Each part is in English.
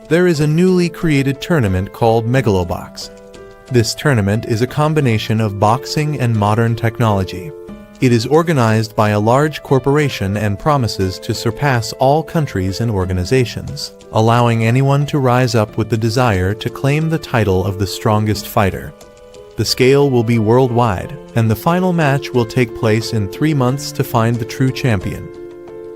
there is a newly created tournament called Megalobox. This tournament is a combination of boxing and modern technology. It is organized by a large corporation and promises to surpass all countries and organizations, allowing anyone to rise up with the desire to claim the title of the strongest fighter. The scale will be worldwide, and the final match will take place in 3 months to find the true champion.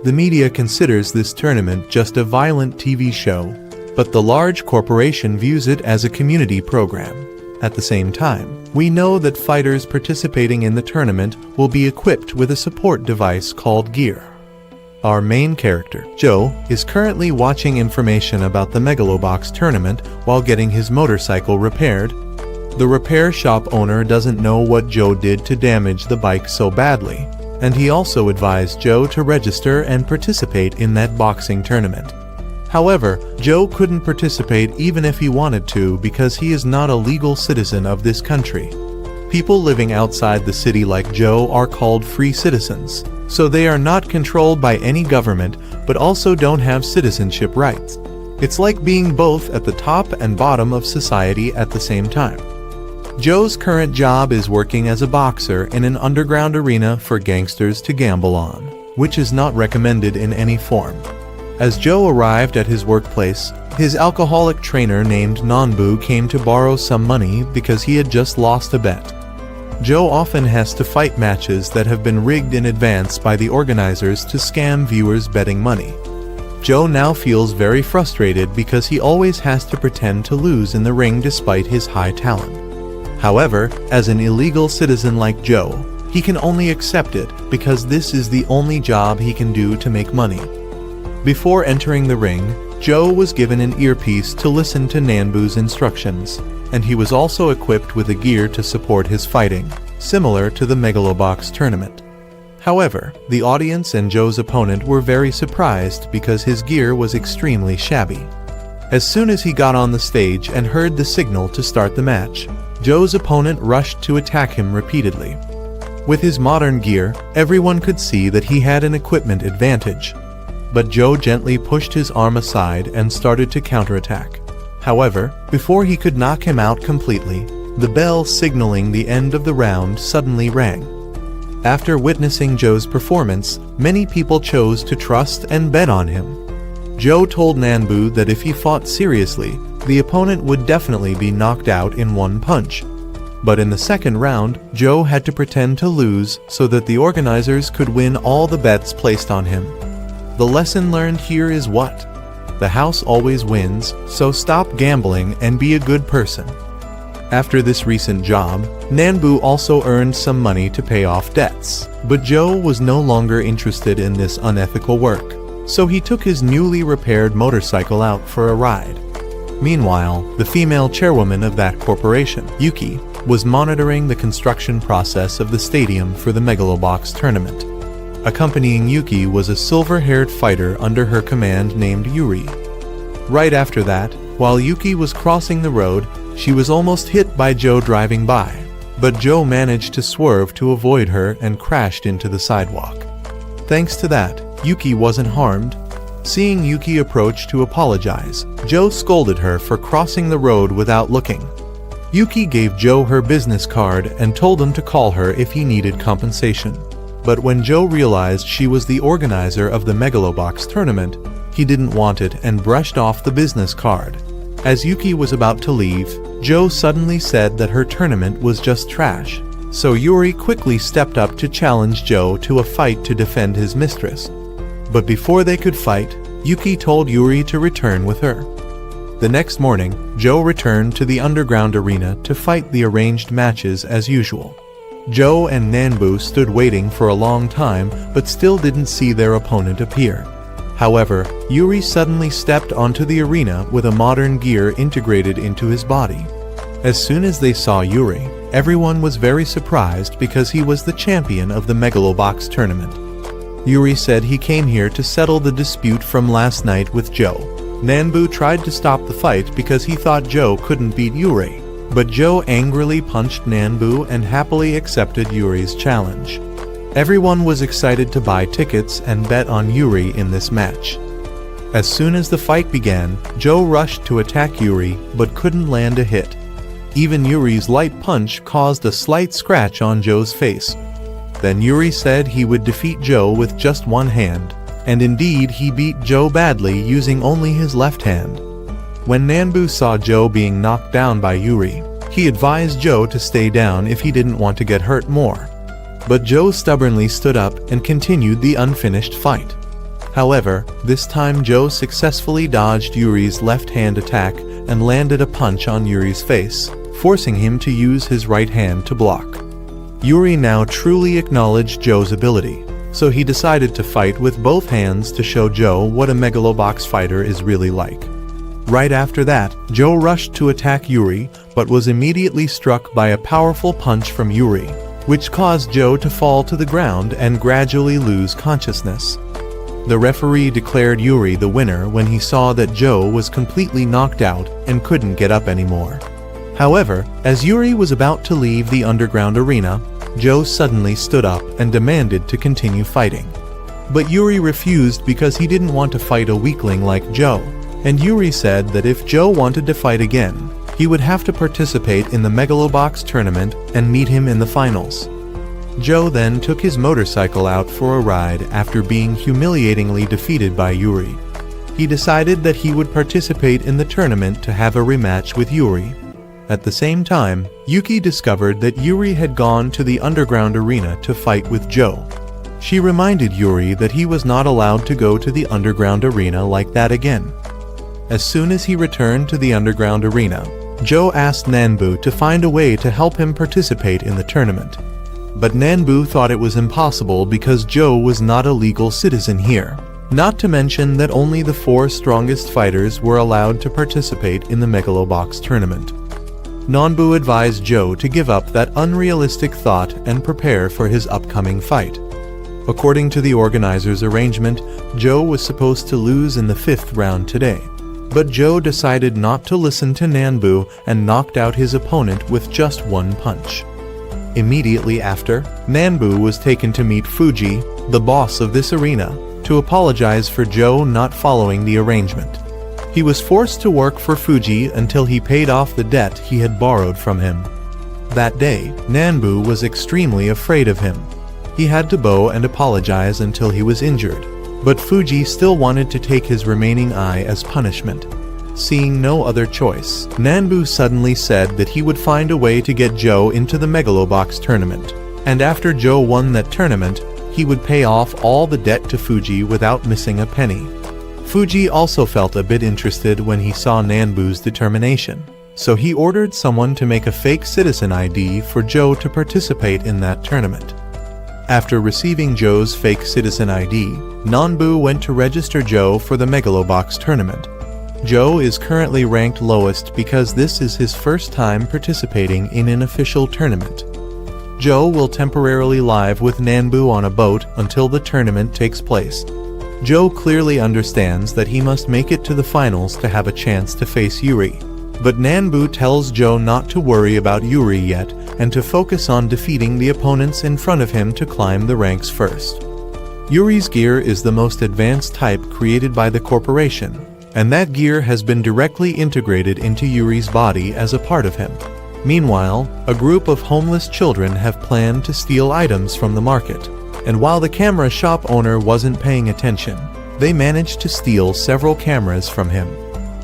The media considers this tournament just a violent TV show, but the large corporation views it as a community program. At the same time, we know that fighters participating in the tournament will be equipped with a support device called gear. Our main character, Joe, is currently watching information about the Megalobox tournament while getting his motorcycle repaired. The repair shop owner doesn't know what Joe did to damage the bike so badly, and he also advised Joe to register and participate in that boxing tournament. However, Joe couldn't participate even if he wanted to because he is not a legal citizen of this country. People living outside the city like Joe are called free citizens, so they are not controlled by any government but also don't have citizenship rights. It's like being both at the top and bottom of society at the same time. Joe's current job is working as a boxer in an underground arena for gangsters to gamble on, which is not recommended in any form. As Joe arrived at his workplace, his alcoholic trainer named Nanbu came to borrow some money because he had just lost a bet. Joe often has to fight matches that have been rigged in advance by the organizers to scam viewers betting money. Joe now feels very frustrated because he always has to pretend to lose in the ring despite his high talent. However, as an illegal citizen like Joe, he can only accept it because this is the only job he can do to make money. Before entering the ring, Joe was given an earpiece to listen to Nanbu's instructions, and he was also equipped with a gear to support his fighting, similar to the Megalobox tournament. However, the audience and Joe's opponent were very surprised because his gear was extremely shabby. As soon as he got on the stage and heard the signal to start the match, Joe's opponent rushed to attack him repeatedly. With his modern gear, everyone could see that he had an equipment advantage. But Joe gently pushed his arm aside and started to counterattack. However, before he could knock him out completely, the bell signaling the end of the round suddenly rang. After witnessing Joe's performance, many people chose to trust and bet on him. Joe told Nanbu that if he fought seriously, the opponent would definitely be knocked out in one punch. But in the second round, Joe had to pretend to lose so that the organizers could win all the bets placed on him. The lesson learned here is what? The house always wins, so stop gambling and be a good person. After this recent job, Nanbu also earned some money to pay off debts, but Joe was no longer interested in this unethical work, so he took his newly repaired motorcycle out for a ride. Meanwhile, the female chairwoman of that corporation, Yuki, was monitoring the construction process of the stadium for the Megalobox tournament. Accompanying Yuki was a silver-haired fighter under her command named Yuri. Right after that, while Yuki was crossing the road, she was almost hit by Joe driving by, but Joe managed to swerve to avoid her and crashed into the sidewalk. Thanks to that, Yuki wasn't harmed. Seeing Yuki approach to apologize, Joe scolded her for crossing the road without looking. Yuki gave Joe her business card and told him to call her if he needed compensation. But when Joe realized she was the organizer of the Megalobox tournament, he didn't want it and brushed off the business card. As Yuki was about to leave, Joe suddenly said that her tournament was just trash, so Yuri quickly stepped up to challenge Joe to a fight to defend his mistress. But before they could fight, Yuki told Yuri to return with her. The next morning, Joe returned to the underground arena to fight the arranged matches as usual. Joe and Nanbu stood waiting for a long time but still didn't see their opponent appear. However, Yuri suddenly stepped onto the arena with a modern gear integrated into his body. As soon as they saw Yuri, everyone was very surprised because he was the champion of the Megalobox tournament. Yuri said he came here to settle the dispute from last night with Joe. Nanbu tried to stop the fight because he thought Joe couldn't beat Yuri, but Joe angrily punched Nanbu and happily accepted Yuri's challenge. Everyone was excited to buy tickets and bet on Yuri in this match. As soon as the fight began, Joe rushed to attack Yuri but couldn't land a hit. Even Yuri's light punch caused a slight scratch on Joe's face. Then Yuri said he would defeat Joe with just one hand, and indeed he beat Joe badly using only his left hand. When Nanbu saw Joe being knocked down by Yuri, he advised Joe to stay down if he didn't want to get hurt more. But Joe stubbornly stood up and continued the unfinished fight. However, this time Joe successfully dodged Yuri's left-hand attack and landed a punch on Yuri's face, forcing him to use his right hand to block. Yuri now truly acknowledged Joe's ability, so he decided to fight with both hands to show Joe what a Megalobox fighter is really like. Right after that, Joe rushed to attack Yuri, but was immediately struck by a powerful punch from Yuri, which caused Joe to fall to the ground and gradually lose consciousness. The referee declared Yuri the winner when he saw that Joe was completely knocked out and couldn't get up anymore. However, as Yuri was about to leave the underground arena, Joe suddenly stood up and demanded to continue fighting. But Yuri refused because he didn't want to fight a weakling like Joe, and Yuri said that if Joe wanted to fight again, he would have to participate in the Megalobox tournament and meet him in the finals. Joe then took his motorcycle out for a ride after being humiliatingly defeated by Yuri. He decided that he would participate in the tournament to have a rematch with Yuri. At the same time, Yuki discovered that Yuri had gone to the underground arena to fight with Joe. She reminded Yuri that he was not allowed to go to the underground arena like that again. As soon as he returned to the underground arena, Joe asked Nanbu to find a way to help him participate in the tournament. But Nanbu thought it was impossible because Joe was not a legal citizen here, not to mention that only the 4 strongest fighters were allowed to participate in the Megalobox tournament. Nanbu advised Joe to give up that unrealistic thought and prepare for his upcoming fight. According to the organizers' arrangement, Joe was supposed to lose in the 5th round today. But Joe decided not to listen to Nanbu and knocked out his opponent with just one punch. Immediately after, Nanbu was taken to meet Fuji, the boss of this arena, to apologize for Joe not following the arrangement. He was forced to work for Fuji until he paid off the debt he had borrowed from him. That day, Nanbu was extremely afraid of him. He had to bow and apologize until he was injured, but Fuji still wanted to take his remaining eye as punishment. Seeing no other choice, Nanbu suddenly said that he would find a way to get Joe into the Megalobox tournament, and after Joe won that tournament, he would pay off all the debt to Fuji without missing a penny. Fuji also felt a bit interested when he saw Nanbu's determination, so he ordered someone to make a fake citizen ID for Joe to participate in that tournament. After receiving Joe's fake citizen ID, Nanbu went to register Joe for the Megalobox tournament. Joe is currently ranked lowest because this is his first time participating in an official tournament. Joe will temporarily live with Nanbu on a boat until the tournament takes place. Joe clearly understands that he must make it to the finals to have a chance to face Yuri. But Nanbu tells Joe not to worry about Yuri yet and to focus on defeating the opponents in front of him to climb the ranks first. Yuri's gear is the most advanced type created by the corporation, and that gear has been directly integrated into Yuri's body as a part of him. Meanwhile, a group of homeless children have planned to steal items from the market, and while the camera shop owner wasn't paying attention, they managed to steal several cameras from him.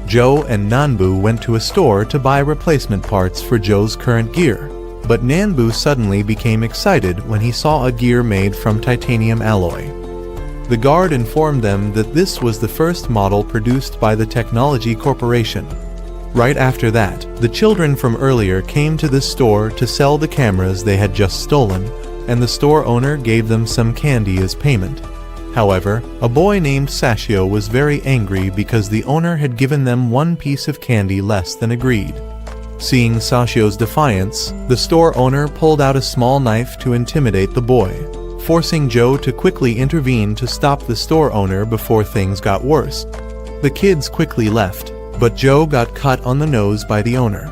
Joe and Nanbu went to a store to buy replacement parts for Joe's current gear, but Nanbu suddenly became excited when he saw a gear made from titanium alloy. The guard informed them that this was the first model produced by the Technology Corporation. Right after that, the children from earlier came to the store to sell the cameras they had just stolen, and the store owner gave them some candy as payment. However, a boy named Sashio was very angry because the owner had given them one piece of candy less than agreed. Seeing Sashio's defiance, the store owner pulled out a small knife to intimidate the boy, forcing Joe to quickly intervene to stop the store owner before things got worse. The kids quickly left, but Joe got cut on the nose by the owner.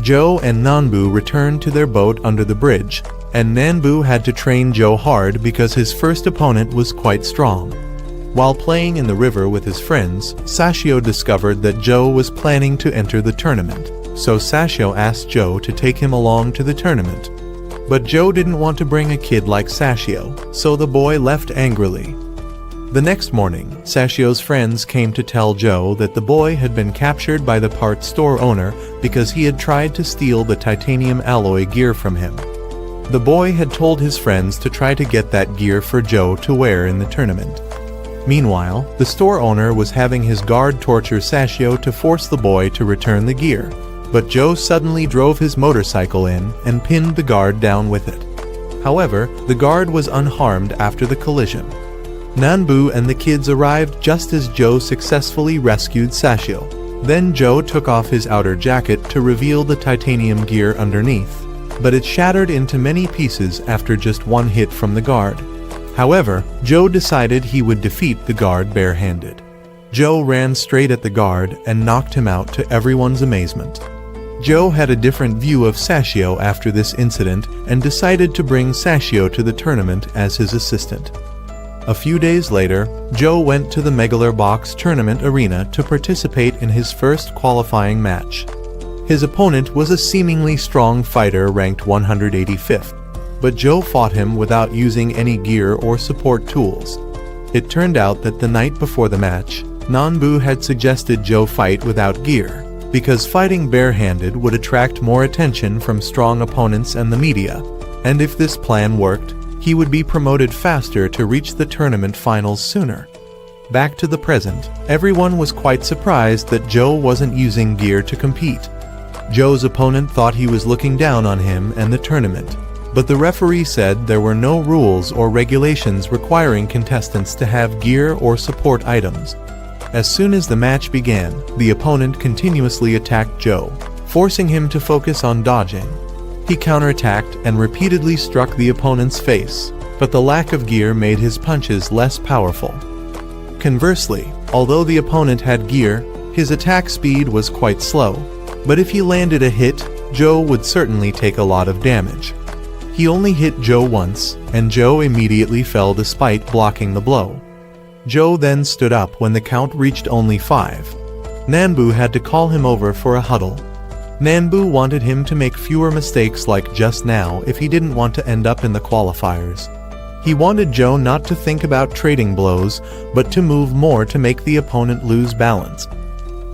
Joe and Nanbu returned to their boat under the bridge, and Nanbu had to train Joe hard because his first opponent was quite strong. While playing in the river with his friends, Sashio discovered that Joe was planning to enter the tournament, so Sashio asked Joe to take him along to the tournament. But Joe didn't want to bring a kid like Sashio, so the boy left angrily. The next morning, Sashio's friends came to tell Joe that the boy had been captured by the parts store owner because he had tried to steal the titanium alloy gear from him. The boy had told his friends to try to get that gear for Joe to wear in the tournament. Meanwhile, the store owner was having his guard torture Sashio to force the boy to return the gear, but Joe suddenly drove his motorcycle in and pinned the guard down with it. However, the guard was unharmed after the collision. Nanbu and the kids arrived just as Joe successfully rescued Sashio. Then Joe took off his outer jacket to reveal the titanium gear underneath, but it shattered into many pieces after just one hit from the guard. However, Joe decided he would defeat the guard barehanded. Joe ran straight at the guard and knocked him out to everyone's amazement. Joe had a different view of Sashio after this incident and decided to bring Sashio to the tournament as his assistant. A few days later, Joe went to the Megalobox tournament arena to participate in his first qualifying match. His opponent was a seemingly strong fighter ranked 185th, but Joe fought him without using any gear or support tools. It turned out that the night before the match, Nanbu had suggested Joe fight without gear, because fighting barehanded would attract more attention from strong opponents and the media, and if this plan worked, he would be promoted faster to reach the tournament finals sooner. Back to the present, everyone was quite surprised that Joe wasn't using gear to compete. Joe's opponent thought he was looking down on him and the tournament, but the referee said there were no rules or regulations requiring contestants to have gear or support items. As soon as the match began, the opponent continuously attacked Joe, forcing him to focus on dodging. He counterattacked and repeatedly struck the opponent's face, but the lack of gear made his punches less powerful. Conversely, although the opponent had gear, his attack speed was quite slow, but if he landed a hit, Joe would certainly take a lot of damage. He only hit Joe once, and Joe immediately fell despite blocking the blow. Joe then stood up when the count reached only 5. Nanbu had to call him over for a huddle. Nanbu wanted him to make fewer mistakes like just now if he didn't want to end up in the qualifiers. He wanted Joe not to think about trading blows, but to move more to make the opponent lose balance.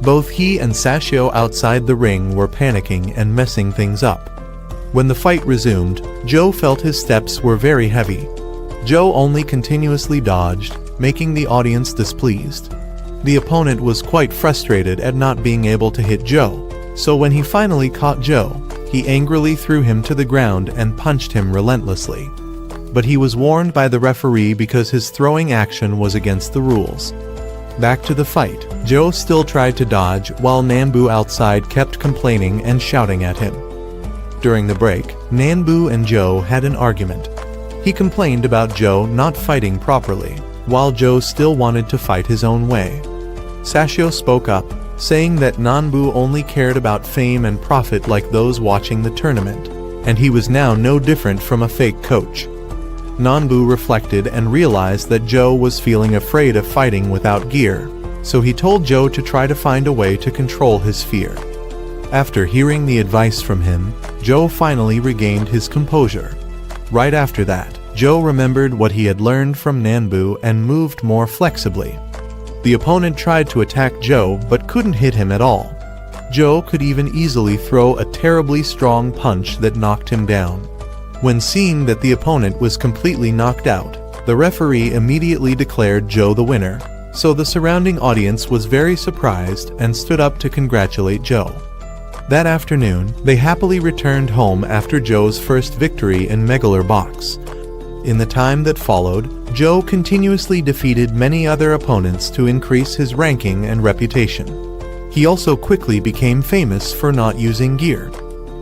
Both he and Sashio outside the ring were panicking and messing things up. When the fight resumed, Joe felt his steps were very heavy. Joe only continuously dodged, making the audience displeased. The opponent was quite frustrated at not being able to hit Joe, so when he finally caught Joe, he angrily threw him to the ground and punched him relentlessly. But he was warned by the referee because his throwing action was against the rules. Back to the fight, Joe still tried to dodge while Nanbu outside kept complaining and shouting at him. During the break, Nanbu and Joe had an argument. He complained about Joe not fighting properly, while Joe still wanted to fight his own way. Sashio spoke up, saying that Nanbu only cared about fame and profit like those watching the tournament, and he was now no different from a fake coach. Nanbu reflected and realized that Joe was feeling afraid of fighting without gear, so he told Joe to try to find a way to control his fear. After hearing the advice from him, Joe finally regained his composure. Right after that, Joe remembered what he had learned from Nanbu and moved more flexibly. The opponent tried to attack Joe but couldn't hit him at all. Joe could even easily throw a terribly strong punch that knocked him down. When seeing that the opponent was completely knocked out, the referee immediately declared Joe the winner, so the surrounding audience was very surprised and stood up to congratulate Joe. That afternoon, they happily returned home after Joe's first victory in Megalobox. In the time that followed, Joe continuously defeated many other opponents to increase his ranking and reputation. He also quickly became famous for not using gear.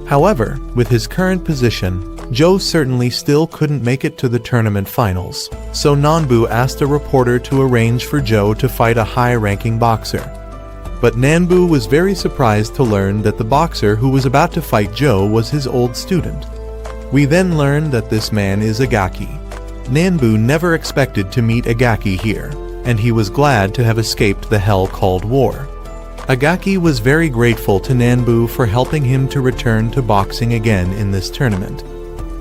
However, with his current position, Joe certainly still couldn't make it to the tournament finals, so Nanbu asked a reporter to arrange for Joe to fight a high-ranking boxer. But Nanbu was very surprised to learn that the boxer who was about to fight Joe was his old student. We then learned that this man is Aragaki. Nanbu never expected to meet Aragaki here, and he was glad to have escaped the hell called war. Aragaki was very grateful to Nanbu for helping him to return to boxing again in this tournament.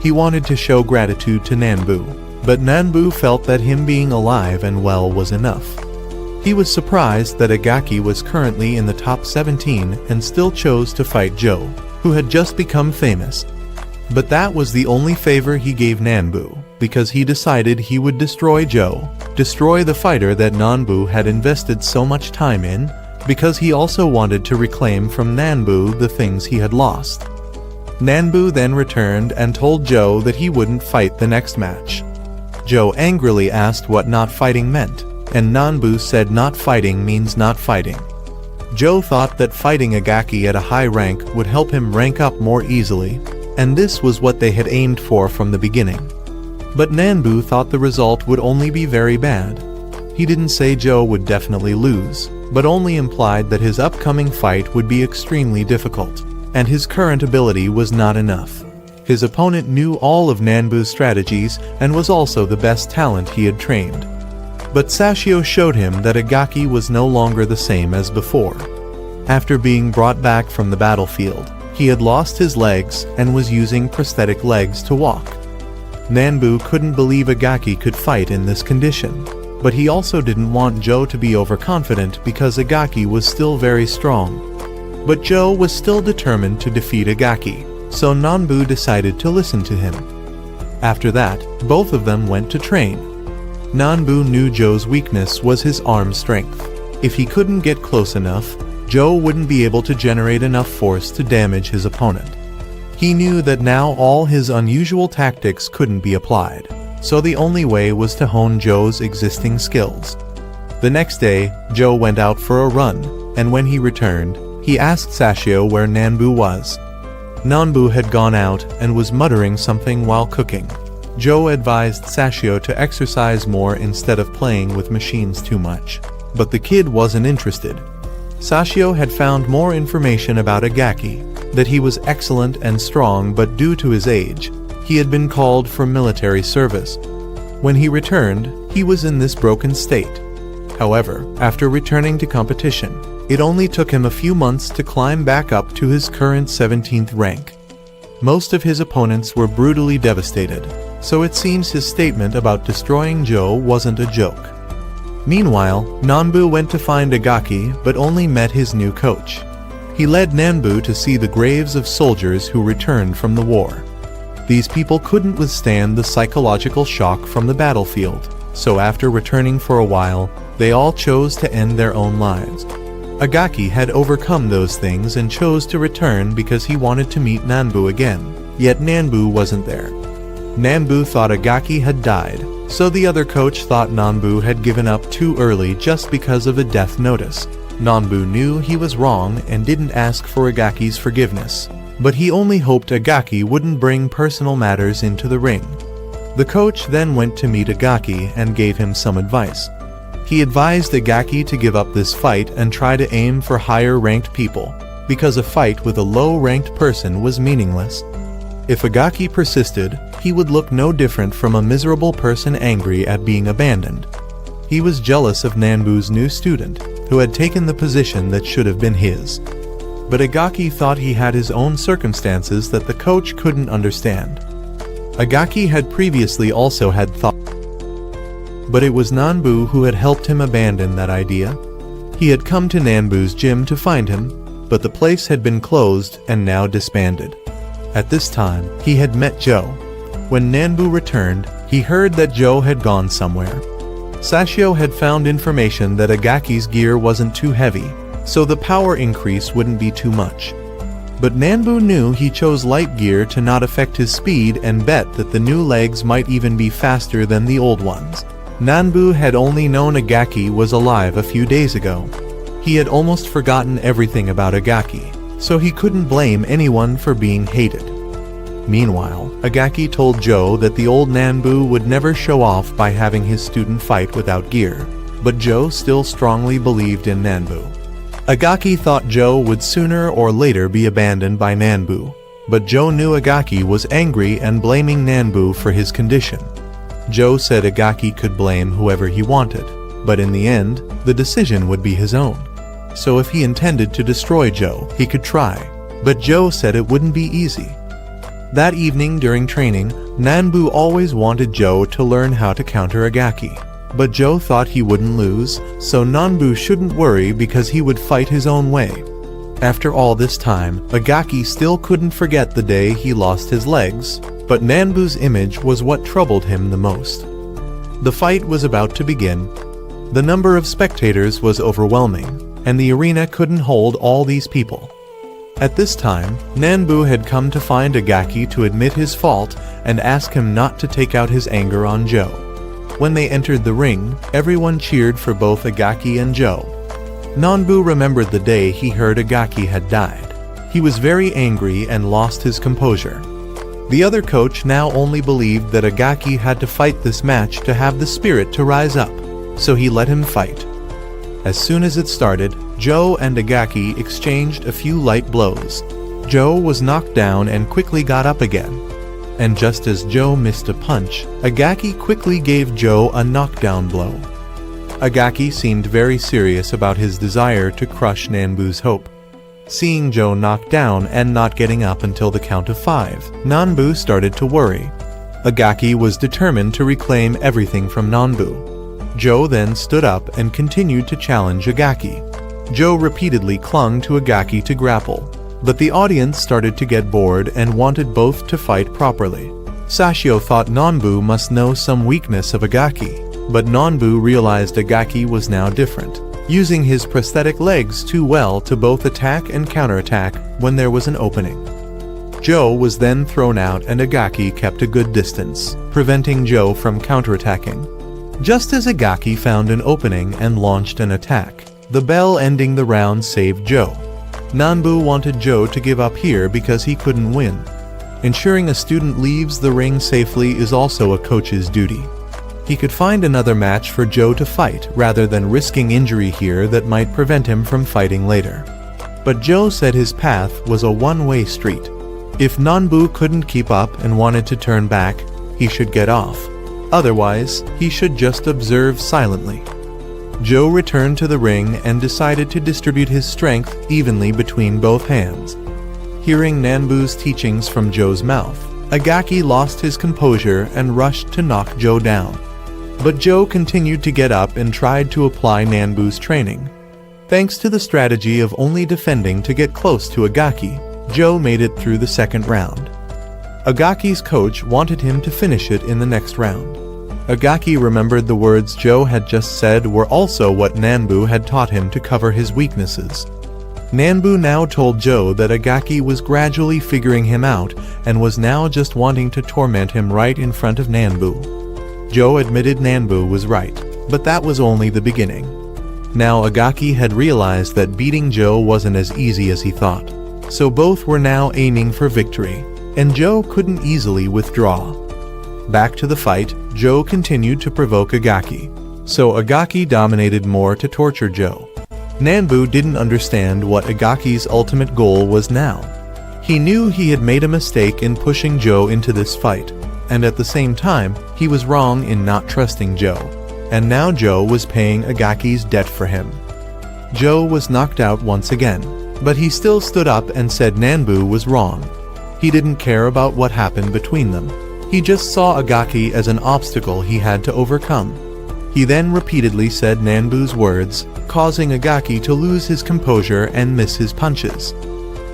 He wanted to show gratitude to Nanbu, but Nanbu felt that him being alive and well was enough. He was surprised that Aragaki was currently in the top 17 and still chose to fight Joe, who had just become famous. But that was the only favor he gave Nanbu, because he decided he would destroy Joe, destroy the fighter that Nanbu had invested so much time in, because he also wanted to reclaim from Nanbu the things he had lost. Nanbu then returned and told Joe that he wouldn't fight the next match. Joe angrily asked what not fighting meant, and Nanbu said not fighting means not fighting. Joe thought that fighting Aragaki at a high rank would help him rank up more easily, and this was what they had aimed for from the beginning. But Nanbu thought the result would only be very bad. He didn't say Joe would definitely lose, but only implied that his upcoming fight would be extremely difficult, and his current ability was not enough. His opponent knew all of Nanbu's strategies and was also the best talent he had trained. But Sashio showed him that Aragaki was no longer the same as before. After being brought back from the battlefield, he had lost his legs and was using prosthetic legs to walk. Nanbu couldn't believe Aragaki could fight in this condition, but he also didn't want Joe to be overconfident because Aragaki was still very strong. But Joe was still determined to defeat Aragaki, so Nanbu decided to listen to him. After that, both of them went to train. Nanbu knew Joe's weakness was his arm strength. If he couldn't get close enough, Joe wouldn't be able to generate enough force to damage his opponent. He knew that now all his unusual tactics couldn't be applied, so the only way was to hone Joe's existing skills. The next day, Joe went out for a run, and when he returned, he asked Sashio where Nanbu was. Nanbu had gone out and was muttering something while cooking. Joe advised Sashio to exercise more instead of playing with machines too much, but the kid wasn't interested. Sashio had found more information about Aragaki, that he was excellent and strong, but due to his age, he had been called for military service. When he returned, he was in this broken state. However, after returning to competition, it only took him a few months to climb back up to his current 17th rank. Most of his opponents were brutally devastated, so it seems his statement about destroying Joe wasn't a joke. Meanwhile, Nanbu went to find Aragaki but only met his new coach. He led Nanbu to see the graves of soldiers who returned from the war. These people couldn't withstand the psychological shock from the battlefield, so after returning for a while, they all chose to end their own lives. Aragaki had overcome those things and chose to return because he wanted to meet Nanbu again, yet Nanbu wasn't there. Nanbu thought Aragaki had died, so the other coach thought Nanbu had given up too early just because of a death notice. Nanbu knew he was wrong and didn't ask for Aragaki's forgiveness, but he only hoped Aragaki wouldn't bring personal matters into the ring. The coach then went to meet Aragaki and gave him some advice. He advised Aragaki to give up this fight and try to aim for higher-ranked people, because a fight with a low-ranked person was meaningless. If Aragaki persisted, he would look no different from a miserable person angry at being abandoned. He was jealous of Nanbu's new student, who had taken the position that should have been his. But Aragaki thought he had his own circumstances that the coach couldn't understand. Aragaki had previously also had thought, but it was Nanbu who had helped him abandon that idea. He had come to Nanbu's gym to find him, but the place had been closed and now disbanded. At this time, he had met Joe. When Nanbu returned, he heard that Joe had gone somewhere. Sashio had found information that Aragaki's gear wasn't too heavy, so the power increase wouldn't be too much. But Nanbu knew he chose light gear to not affect his speed and bet that the new legs might even be faster than the old ones. Nanbu had only known Aragaki was alive a few days ago. He had almost forgotten everything about Aragaki, so he couldn't blame anyone for being hated. Meanwhile, Aragaki told Joe that the old Nanbu would never show off by having his student fight without gear, but Joe still strongly believed in Nanbu. Aragaki thought Joe would sooner or later be abandoned by Nanbu, but Joe knew Aragaki was angry and blaming Nanbu for his condition. Joe said Aragaki could blame whoever he wanted, but in the end, the decision would be his own. So if he intended to destroy Joe, he could try, but Joe said it wouldn't be easy. That evening during training, Nanbu always wanted Joe to learn how to counter Aragaki. But Joe thought he wouldn't lose, so Nanbu shouldn't worry because he would fight his own way. After all this time, Aragaki still couldn't forget the day he lost his legs, but Nanbu's image was what troubled him the most. The fight was about to begin. The number of spectators was overwhelming, and the arena couldn't hold all these people. At this time, Nanbu had come to find Aragaki to admit his fault and ask him not to take out his anger on Joe. When they entered the ring, everyone cheered for both Aragaki and Joe. Nanbu remembered the day he heard Aragaki had died. He was very angry and lost his composure. The other coach now only believed that Aragaki had to fight this match to have the spirit to rise up, so he let him fight. As soon as it started, Joe and Aragaki exchanged a few light blows. Joe was knocked down and quickly got up again. And just as Joe missed a punch, Aragaki quickly gave Joe a knockdown blow. Aragaki seemed very serious about his desire to crush Nanbu's hope. Seeing Joe knocked down and not getting up until the count of 5, Nanbu started to worry. Aragaki was determined to reclaim everything from Nanbu. Joe then stood up and continued to challenge Aragaki. Joe repeatedly clung to Aragaki to grapple, but the audience started to get bored and wanted both to fight properly. Sashio thought Nanbu must know some weakness of Aragaki, but Nanbu realized Aragaki was now different, using his prosthetic legs too well to both attack and counterattack when there was an opening. Joe was then thrown out and Aragaki kept a good distance, preventing Joe from counterattacking. Just as Aragaki found an opening and launched an attack, the bell ending the round saved Joe. Nanbu wanted Joe to give up here because he couldn't win. Ensuring a student leaves the ring safely is also a coach's duty. He could find another match for Joe to fight rather than risking injury here that might prevent him from fighting later. But Joe said his path was a one-way street. If Nanbu couldn't keep up and wanted to turn back, he should get off. Otherwise, he should just observe silently. Joe returned to the ring and decided to distribute his strength evenly between both hands. Hearing Nanbu's teachings from Joe's mouth, Aragaki lost his composure and rushed to knock Joe down. But Joe continued to get up and tried to apply Nanbu's training. Thanks to the strategy of only defending to get close to Aragaki, Joe made it through the second round. Aragaki's coach wanted him to finish it in the next round. Aragaki remembered the words Joe had just said were also what Nanbu had taught him to cover his weaknesses. Nanbu now told Joe that Aragaki was gradually figuring him out and was now just wanting to torment him right in front of Nanbu. Joe admitted Nanbu was right, but that was only the beginning. Now Aragaki had realized that beating Joe wasn't as easy as he thought, so both were now aiming for victory, and Joe couldn't easily withdraw. Back to the fight, Joe continued to provoke Aragaki, so Aragaki dominated more to torture Joe. Nanbu didn't understand what Aragaki's ultimate goal was now. He knew he had made a mistake in pushing Joe into this fight, and at the same time, he was wrong in not trusting Joe, and now Joe was paying Aragaki's debt for him. Joe was knocked out once again, but he still stood up and said Nanbu was wrong. He didn't care about what happened between them. He just saw Aragaki as an obstacle he had to overcome. He then repeatedly said Nanbu's words, causing Aragaki to lose his composure and miss his punches.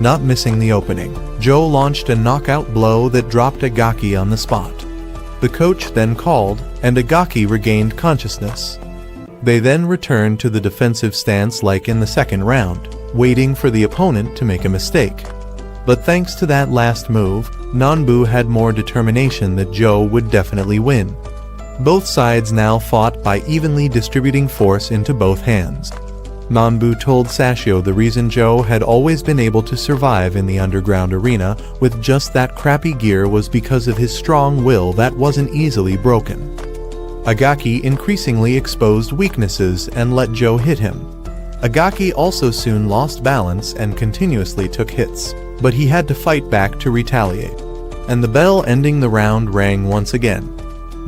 Not missing the opening, Joe launched a knockout blow that dropped Aragaki on the spot. The coach then called, and Aragaki regained consciousness. They then returned to the defensive stance like in the second round, waiting for the opponent to make a mistake. But thanks to that last move, Nanbu had more determination that Joe would definitely win. Both sides now fought by evenly distributing force into both hands. Nanbu told Sashio the reason Joe had always been able to survive in the underground arena with just that crappy gear was because of his strong will that wasn't easily broken. Aragaki increasingly exposed weaknesses and let Joe hit him. Aragaki also soon lost balance and continuously took hits, but he had to fight back to retaliate. And the bell ending the round rang once again.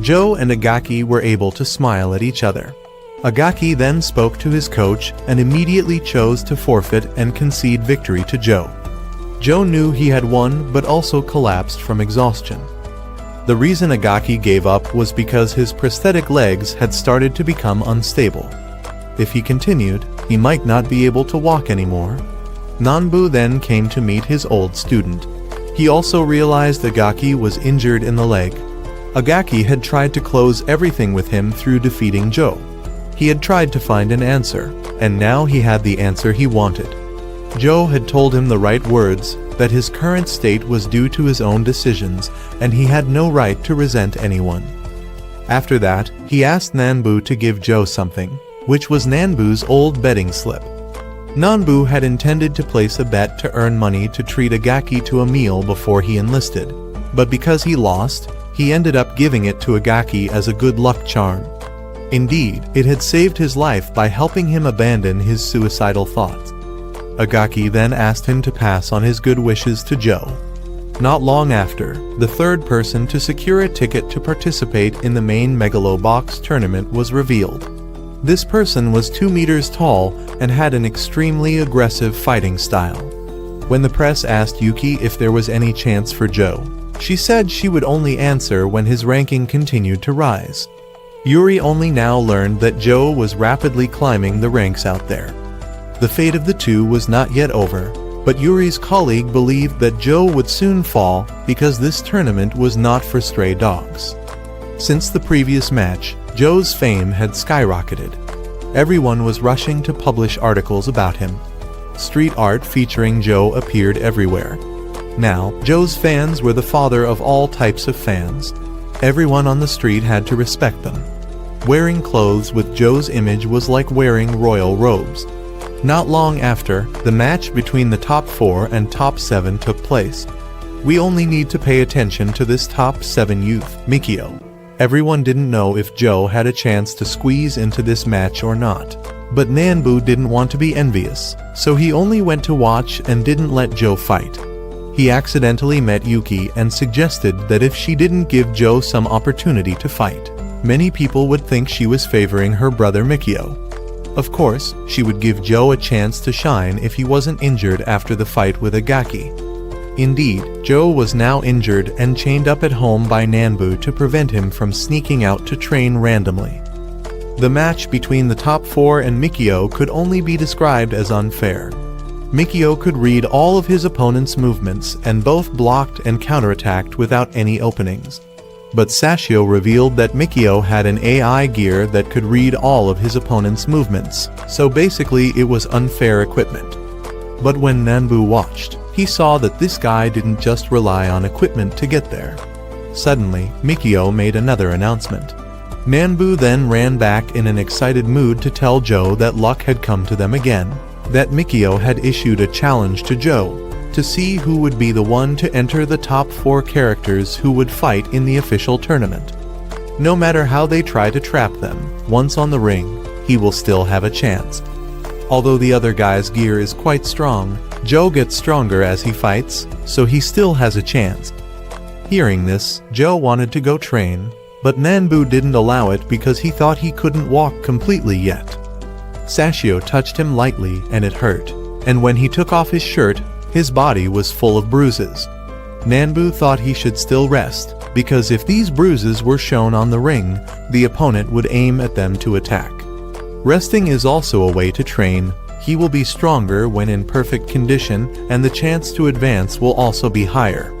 Joe and Aragaki were able to smile at each other. Aragaki then spoke to his coach and immediately chose to forfeit and concede victory to Joe. Joe knew he had won but also collapsed from exhaustion. The reason Aragaki gave up was because his prosthetic legs had started to become unstable. If he continued, he might not be able to walk anymore. Nanbu then came to meet his old student. He also realized Aragaki was injured in the leg. Aragaki had tried to close everything with him through defeating Joe. He had tried to find an answer, and now he had the answer he wanted. Joe had told him the right words, that his current state was due to his own decisions, and he had no right to resent anyone. After that, he asked Nanbu to give Joe something, which was Nanbu's old betting slip. Nanbu had intended to place a bet to earn money to treat Aragaki to a meal before he enlisted, but because he lost, he ended up giving it to Aragaki as a good luck charm. Indeed, it had saved his life by helping him abandon his suicidal thoughts. Aragaki then asked him to pass on his good wishes to Joe. Not long after, the third person to secure a ticket to participate in the main Megalobox tournament was revealed. This person was 2 meters tall and had an extremely aggressive fighting style. When the press asked Yuki if there was any chance for Joe, she said she would only answer when his ranking continued to rise. Yuri only now learned that Joe was rapidly climbing the ranks out there. The fate of the two was not yet over, but Yuri's colleague believed that Joe would soon fall because this tournament was not for stray dogs. Since the previous match, Joe's fame had skyrocketed. Everyone was rushing to publish articles about him. Street art featuring Joe appeared everywhere. Now, Joe's fans were the father of all types of fans. Everyone on the street had to respect them. Wearing clothes with Joe's image was like wearing royal robes. Not long after, the match between the top 4 and top 7 took place. We only need to pay attention to this top 7 youth, Mikio. Everyone didn't know if Joe had a chance to squeeze into this match or not. But Nanbu didn't want to be envious, so he only went to watch and didn't let Joe fight. He accidentally met Yuki and suggested that if she didn't give Joe some opportunity to fight, many people would think she was favoring her brother Mikio. Of course, she would give Joe a chance to shine if he wasn't injured after the fight with Aragaki. Indeed, Joe was now injured and chained up at home by Nanbu to prevent him from sneaking out to train randomly. The match between the top 4 and Mikio could only be described as unfair. Mikio could read all of his opponent's movements and both blocked and counterattacked without any openings. But Sashio revealed that Mikio had an AI gear that could read all of his opponent's movements, so basically it was unfair equipment. But when Nanbu watched, he saw that this guy didn't just rely on equipment to get there. Suddenly, Mikio made another announcement. Nanbu then ran back in an excited mood to tell Joe that luck had come to them again, that Mikio had issued a challenge to Joe, to see who would be the one to enter the top 4 characters who would fight in the official tournament. No matter how they try to trap them, once on the ring, he will still have a chance. Although the other guy's gear is quite strong, Joe gets stronger as he fights, so he still has a chance. Hearing this, Joe wanted to go train, but Nanbu didn't allow it because he thought he couldn't walk completely yet. Sashio touched him lightly and it hurt, and when he took off his shirt, his body was full of bruises. Nanbu thought he should still rest, because if these bruises were shown on the ring, the opponent would aim at them to attack. Resting is also a way to train. He will be stronger when in perfect condition, and the chance to advance will also be higher.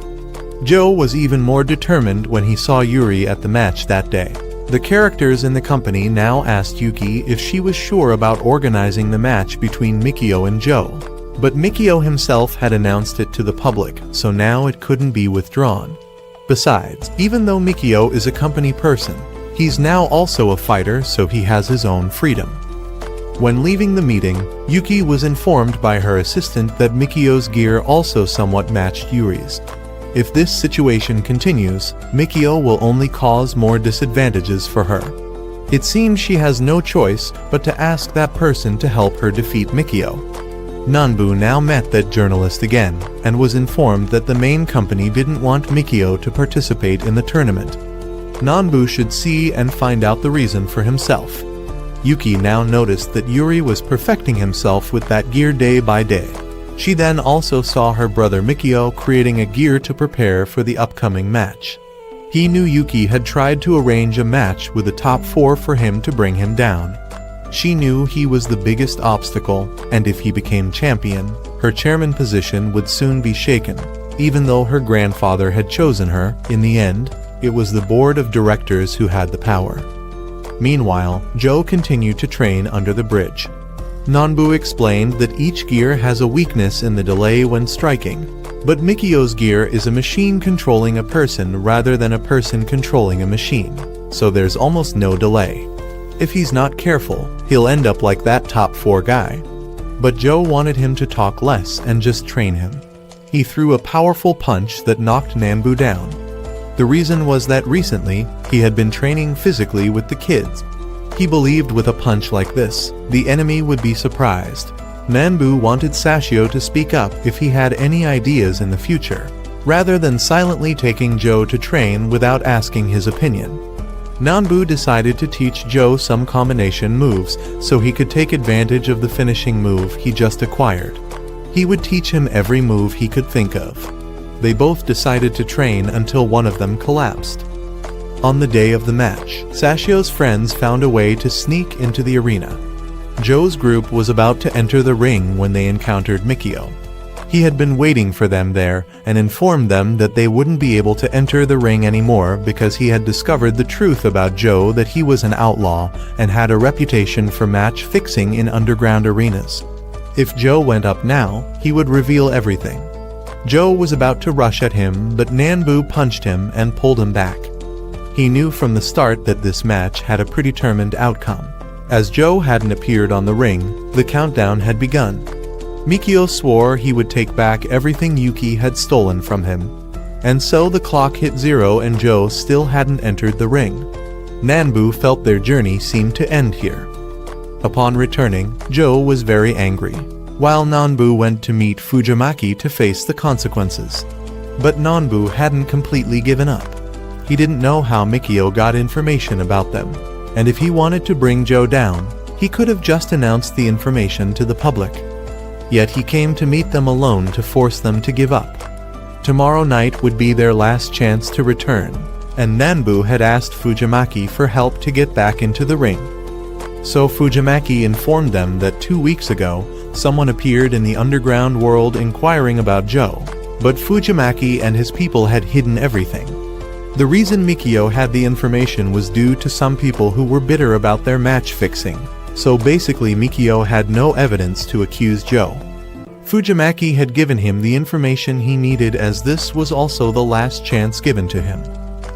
Joe was even more determined when he saw Yuri at the match that day. The characters in the company now asked Yuki if she was sure about organizing the match between Mikio and Joe. But Mikio himself had announced it to the public, so now it couldn't be withdrawn. Besides, even though Mikio is a company person, he's now also a fighter, so he has his own freedom. When leaving the meeting, Yuki was informed by her assistant that Mikio's gear also somewhat matched Yuri's. If this situation continues, Mikio will only cause more disadvantages for her. It seems she has no choice but to ask that person to help her defeat Mikio. Nanbu now met that journalist again, and was informed that the main company didn't want Mikio to participate in the tournament. Nanbu should see and find out the reason for himself. Yuki now noticed that Yuri was perfecting himself with that gear day by day. She then also saw her brother Mikio creating a gear to prepare for the upcoming match. He knew Yuki had tried to arrange a match with the top 4 for him to bring him down. She knew he was the biggest obstacle, and if he became champion, her chairman position would soon be shaken. Even though her grandfather had chosen her, in the end, it was the board of directors who had the power. Meanwhile, Joe continued to train under the bridge. Nanbu explained that each gear has a weakness in the delay when striking, but Mikio's gear is a machine controlling a person rather than a person controlling a machine, so there's almost no delay. If he's not careful, he'll end up like that top 4 guy. But Joe wanted him to talk less and just train him. He threw a powerful punch that knocked Nanbu down. The reason was that recently, he had been training physically with the kids. He believed with a punch like this, the enemy would be surprised. Nanbu wanted Sashio to speak up if he had any ideas in the future, rather than silently taking Joe to train without asking his opinion. Nanbu decided to teach Joe some combination moves so he could take advantage of the finishing move he just acquired. He would teach him every move he could think of. They both decided to train until one of them collapsed. On the day of the match, Sashio's friends found a way to sneak into the arena. Joe's group was about to enter the ring when they encountered Mikio. He had been waiting for them there and informed them that they wouldn't be able to enter the ring anymore because he had discovered the truth about Joe, that he was an outlaw and had a reputation for match fixing in underground arenas. If Joe went up now, he would reveal everything. Joe was about to rush at him, but Nanbu punched him and pulled him back. He knew from the start that this match had a predetermined outcome. As Joe hadn't appeared on the ring, the countdown had begun. Mikio swore he would take back everything Yuki had stolen from him. And so the clock hit 0 and Joe still hadn't entered the ring. Nanbu felt their journey seemed to end here. Upon returning, Joe was very angry, while Nanbu went to meet Fujimaki to face the consequences. But Nanbu hadn't completely given up. He didn't know how Mikio got information about them, and if he wanted to bring Joe down, he could have just announced the information to the public. Yet he came to meet them alone to force them to give up. Tomorrow night would be their last chance to return, and Nanbu had asked Fujimaki for help to get back into the ring. So Fujimaki informed them that 2 weeks ago, someone appeared in the underground world inquiring about Joe, but Fujimaki and his people had hidden everything. The reason Mikio had the information was due to some people who were bitter about their match fixing. So basically Mikio had no evidence to accuse Joe. Fujimaki had given him the information he needed, as this was also the last chance given to him.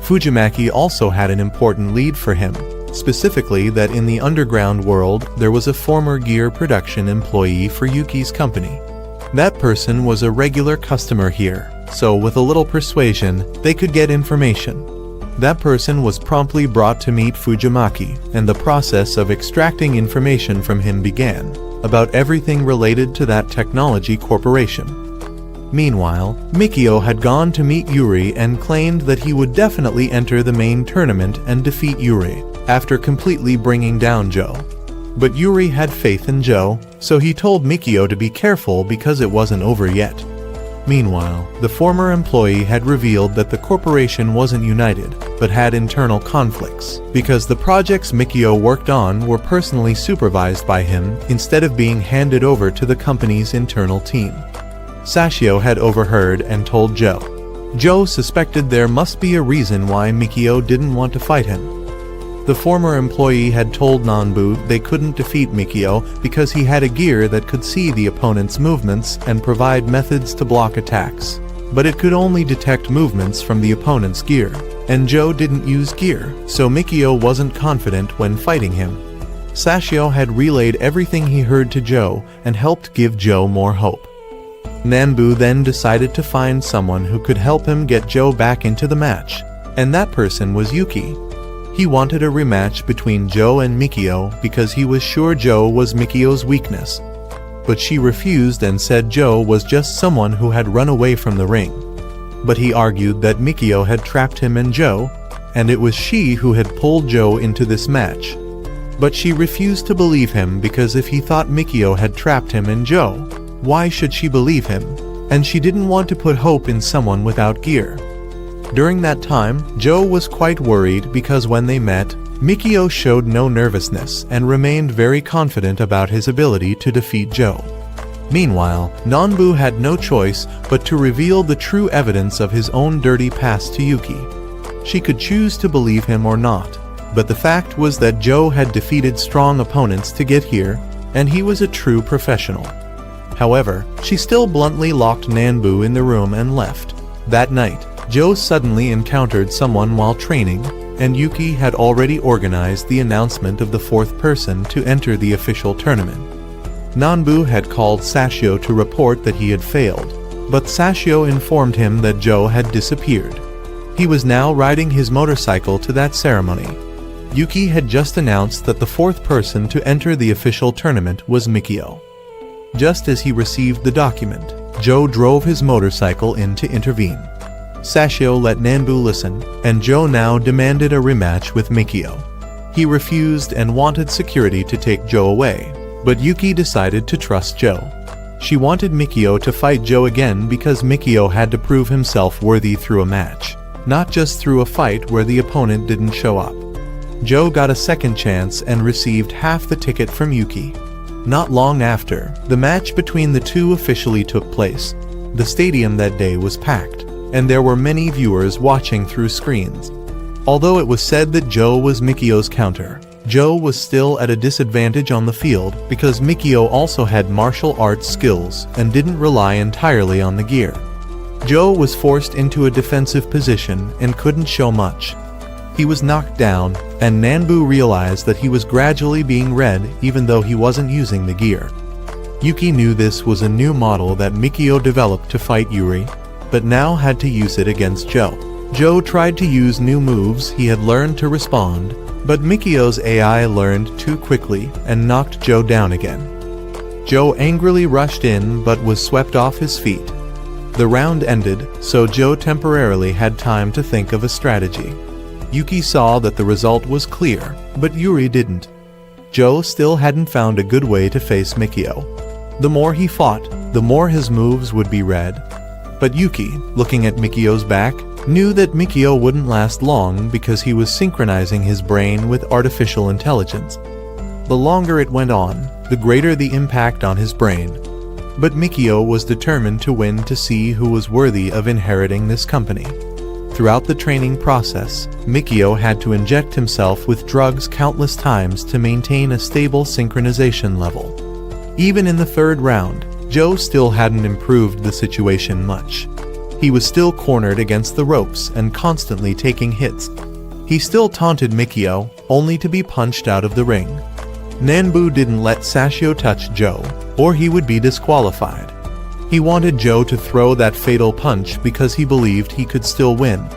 Fujimaki also had an important lead for him, specifically that in the underground world there was a former gear production employee for Yuki's company. That person was a regular customer here, so with a little persuasion they could get information. That person was promptly brought to meet Fujimaki, and the process of extracting information from him began, about everything related to that technology corporation. Meanwhile, Mikio had gone to meet Yuri and claimed that he would definitely enter the main tournament and defeat Yuri, after completely bringing down Joe. But Yuri had faith in Joe, so he told Mikio to be careful because it wasn't over yet. Meanwhile, the former employee had revealed that the corporation wasn't united, but had internal conflicts, because the projects Mikio worked on were personally supervised by him instead of being handed over to the company's internal team. Sashio had overheard and told Joe. Joe suspected there must be a reason why Mikio didn't want to fight him. The former employee had told Nanbu they couldn't defeat Mikio because he had a gear that could see the opponent's movements and provide methods to block attacks. But it could only detect movements from the opponent's gear, and Joe didn't use gear, so Mikio wasn't confident when fighting him. Sashio had relayed everything he heard to Joe and helped give Joe more hope. Nanbu then decided to find someone who could help him get Joe back into the match, and that person was Yuki. He wanted a rematch between Joe and Mikio because he was sure Joe was Mikio's weakness. But she refused and said Joe was just someone who had run away from the ring. But he argued that Mikio had trapped him and Joe, and it was she who had pulled Joe into this match. But she refused to believe him because if he thought Mikio had trapped him in Joe, why should she believe him? And she didn't want to put hope in someone without gear. During that time, Joe was quite worried because when they met, Mikio showed no nervousness and remained very confident about his ability to defeat Joe. Meanwhile, Nanbu had no choice but to reveal the true evidence of his own dirty past to Yuki. She could choose to believe him or not, but the fact was that Joe had defeated strong opponents to get here, and he was a true professional. However, she still bluntly locked Nanbu in the room and left. That night, Joe suddenly encountered someone while training, and Yuki had already organized the announcement of the fourth person to enter the official tournament. Nanbu had called Sashio to report that he had failed, but Sashio informed him that Joe had disappeared. He was now riding his motorcycle to that ceremony. Yuki had just announced that the fourth person to enter the official tournament was Mikio. Just as he received the document, Joe drove his motorcycle in to intervene. Sashio let Nanbu listen, and Joe now demanded a rematch with Mikio. He refused and wanted security to take Joe away, but Yuki decided to trust Joe. She wanted Mikio to fight Joe again because Mikio had to prove himself worthy through a match, not just through a fight where the opponent didn't show up. Joe got a second chance and received half the ticket from Yuki. Not long after, the match between the two officially took place. The stadium that day was packed, and there were many viewers watching through screens. Although it was said that Joe was Mikio's counter, Joe was still at a disadvantage on the field because Mikio also had martial arts skills and didn't rely entirely on the gear. Joe was forced into a defensive position and couldn't show much. He was knocked down, and Nanbu realized that he was gradually being read even though he wasn't using the gear. Yuki knew this was a new model that Mikio developed to fight Yuri, but now had to use it against Joe. Joe tried to use new moves he had learned to respond, but Mikio's AI learned too quickly and knocked Joe down again. Joe angrily rushed in but was swept off his feet. The round ended, so Joe temporarily had time to think of a strategy. Yuki saw that the result was clear, but Yuri didn't. Joe still hadn't found a good way to face Mikio. The more he fought, the more his moves would be read. But Yuki, looking at Mikio's back, knew that Mikio wouldn't last long because he was synchronizing his brain with artificial intelligence. The longer it went on, the greater the impact on his brain. But Mikio was determined to win to see who was worthy of inheriting this company. Throughout the training process, Mikio had to inject himself with drugs countless times to maintain a stable synchronization level. Even in the third round, Joe still hadn't improved the situation much. He was still cornered against the ropes and constantly taking hits. He still taunted Mikio, only to be punched out of the ring. Nanbu didn't let Sashio touch Joe, or he would be disqualified. He wanted Joe to throw that fatal punch because he believed he could still win.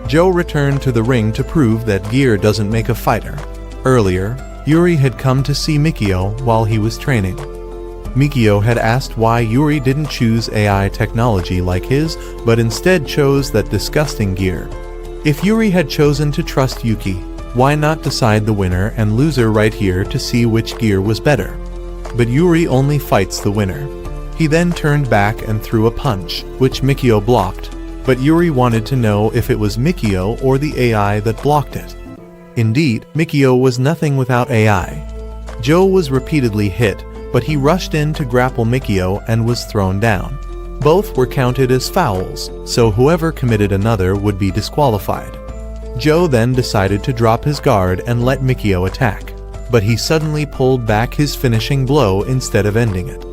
Joe returned to the ring to prove that gear doesn't make a fighter. Earlier, Yuri had come to see Mikio while he was training. Mikio had asked why Yuri didn't choose AI technology like his, but instead chose that disgusting gear. If Yuri had chosen to trust Yuki, why not decide the winner and loser right here to see which gear was better? But Yuri only fights the winner. He then turned back and threw a punch, which Mikio blocked, but Yuri wanted to know if it was Mikio or the AI that blocked it. Indeed, Mikio was nothing without AI. Joe was repeatedly hit, but he rushed in to grapple Mikio and was thrown down. Both were counted as fouls, so whoever committed another would be disqualified. Joe then decided to drop his guard and let Mikio attack, but he suddenly pulled back his finishing blow instead of ending it.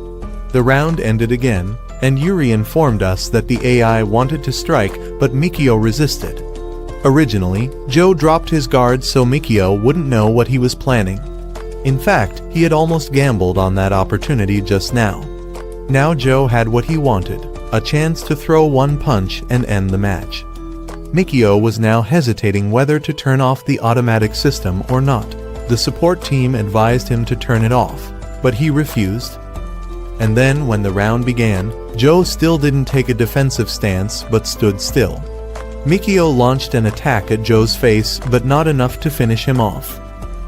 The round ended again, and Yuri informed us that the AI wanted to strike, but Mikio resisted. Originally, Joe dropped his guard so Mikio wouldn't know what he was planning. In fact, he had almost gambled on that opportunity just now. Now Joe had what he wanted, a chance to throw one punch and end the match. Mikio was now hesitating whether to turn off the automatic system or not. The support team advised him to turn it off, but he refused. And then when the round began, Joe still didn't take a defensive stance but stood still. Mikio launched an attack at Joe's face, but not enough to finish him off.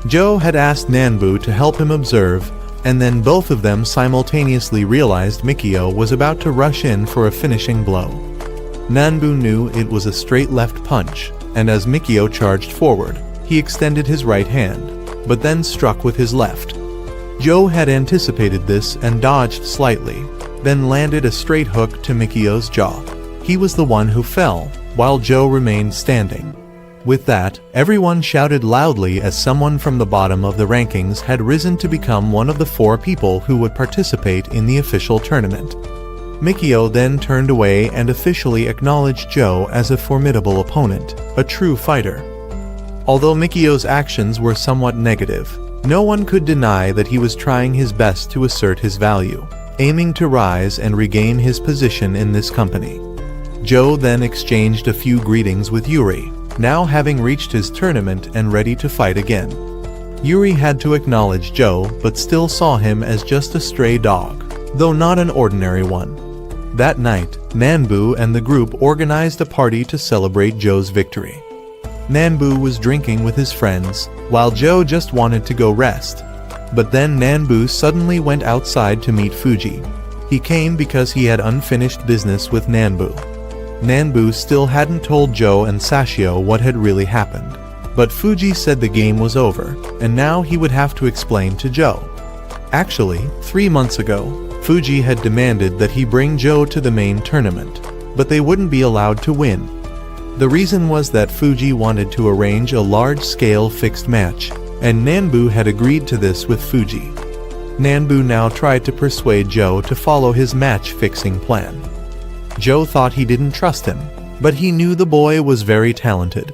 Joe had asked Nanbu to help him observe, and then both of them simultaneously realized Mikio was about to rush in for a finishing blow. Nanbu knew it was a straight left punch, and as Mikio charged forward, he extended his right hand, but then struck with his left. Joe had anticipated this and dodged slightly, then landed a straight hook to Mikio's jaw. He was the one who fell, while Joe remained standing. With that, everyone shouted loudly as someone from the bottom of the rankings had risen to become one of the 4 people who would participate in the official tournament. Mikio then turned away and officially acknowledged Joe as a formidable opponent, a true fighter. Although Mikio's actions were somewhat negative, no one could deny that he was trying his best to assert his value, aiming to rise and regain his position in this company. Joe then exchanged a few greetings with Yuri, now having reached his tournament and ready to fight again. Yuri had to acknowledge Joe but still saw him as just a stray dog, though not an ordinary one. That night, Nanbu and the group organized a party to celebrate Joe's victory. Nanbu was drinking with his friends, while Joe just wanted to go rest. But then Nanbu suddenly went outside to meet Fuji. He came because he had unfinished business with Nanbu. Nanbu still hadn't told Joe and Sashio what had really happened, but Fuji said the game was over, and now he would have to explain to Joe. Actually, 3 months ago, Fuji had demanded that he bring Joe to the main tournament, but they wouldn't be allowed to win. The reason was that Fuji wanted to arrange a large-scale fixed match, and Nanbu had agreed to this with Fuji. Nanbu now tried to persuade Joe to follow his match-fixing plan. Joe thought he didn't trust him, but he knew the boy was very talented.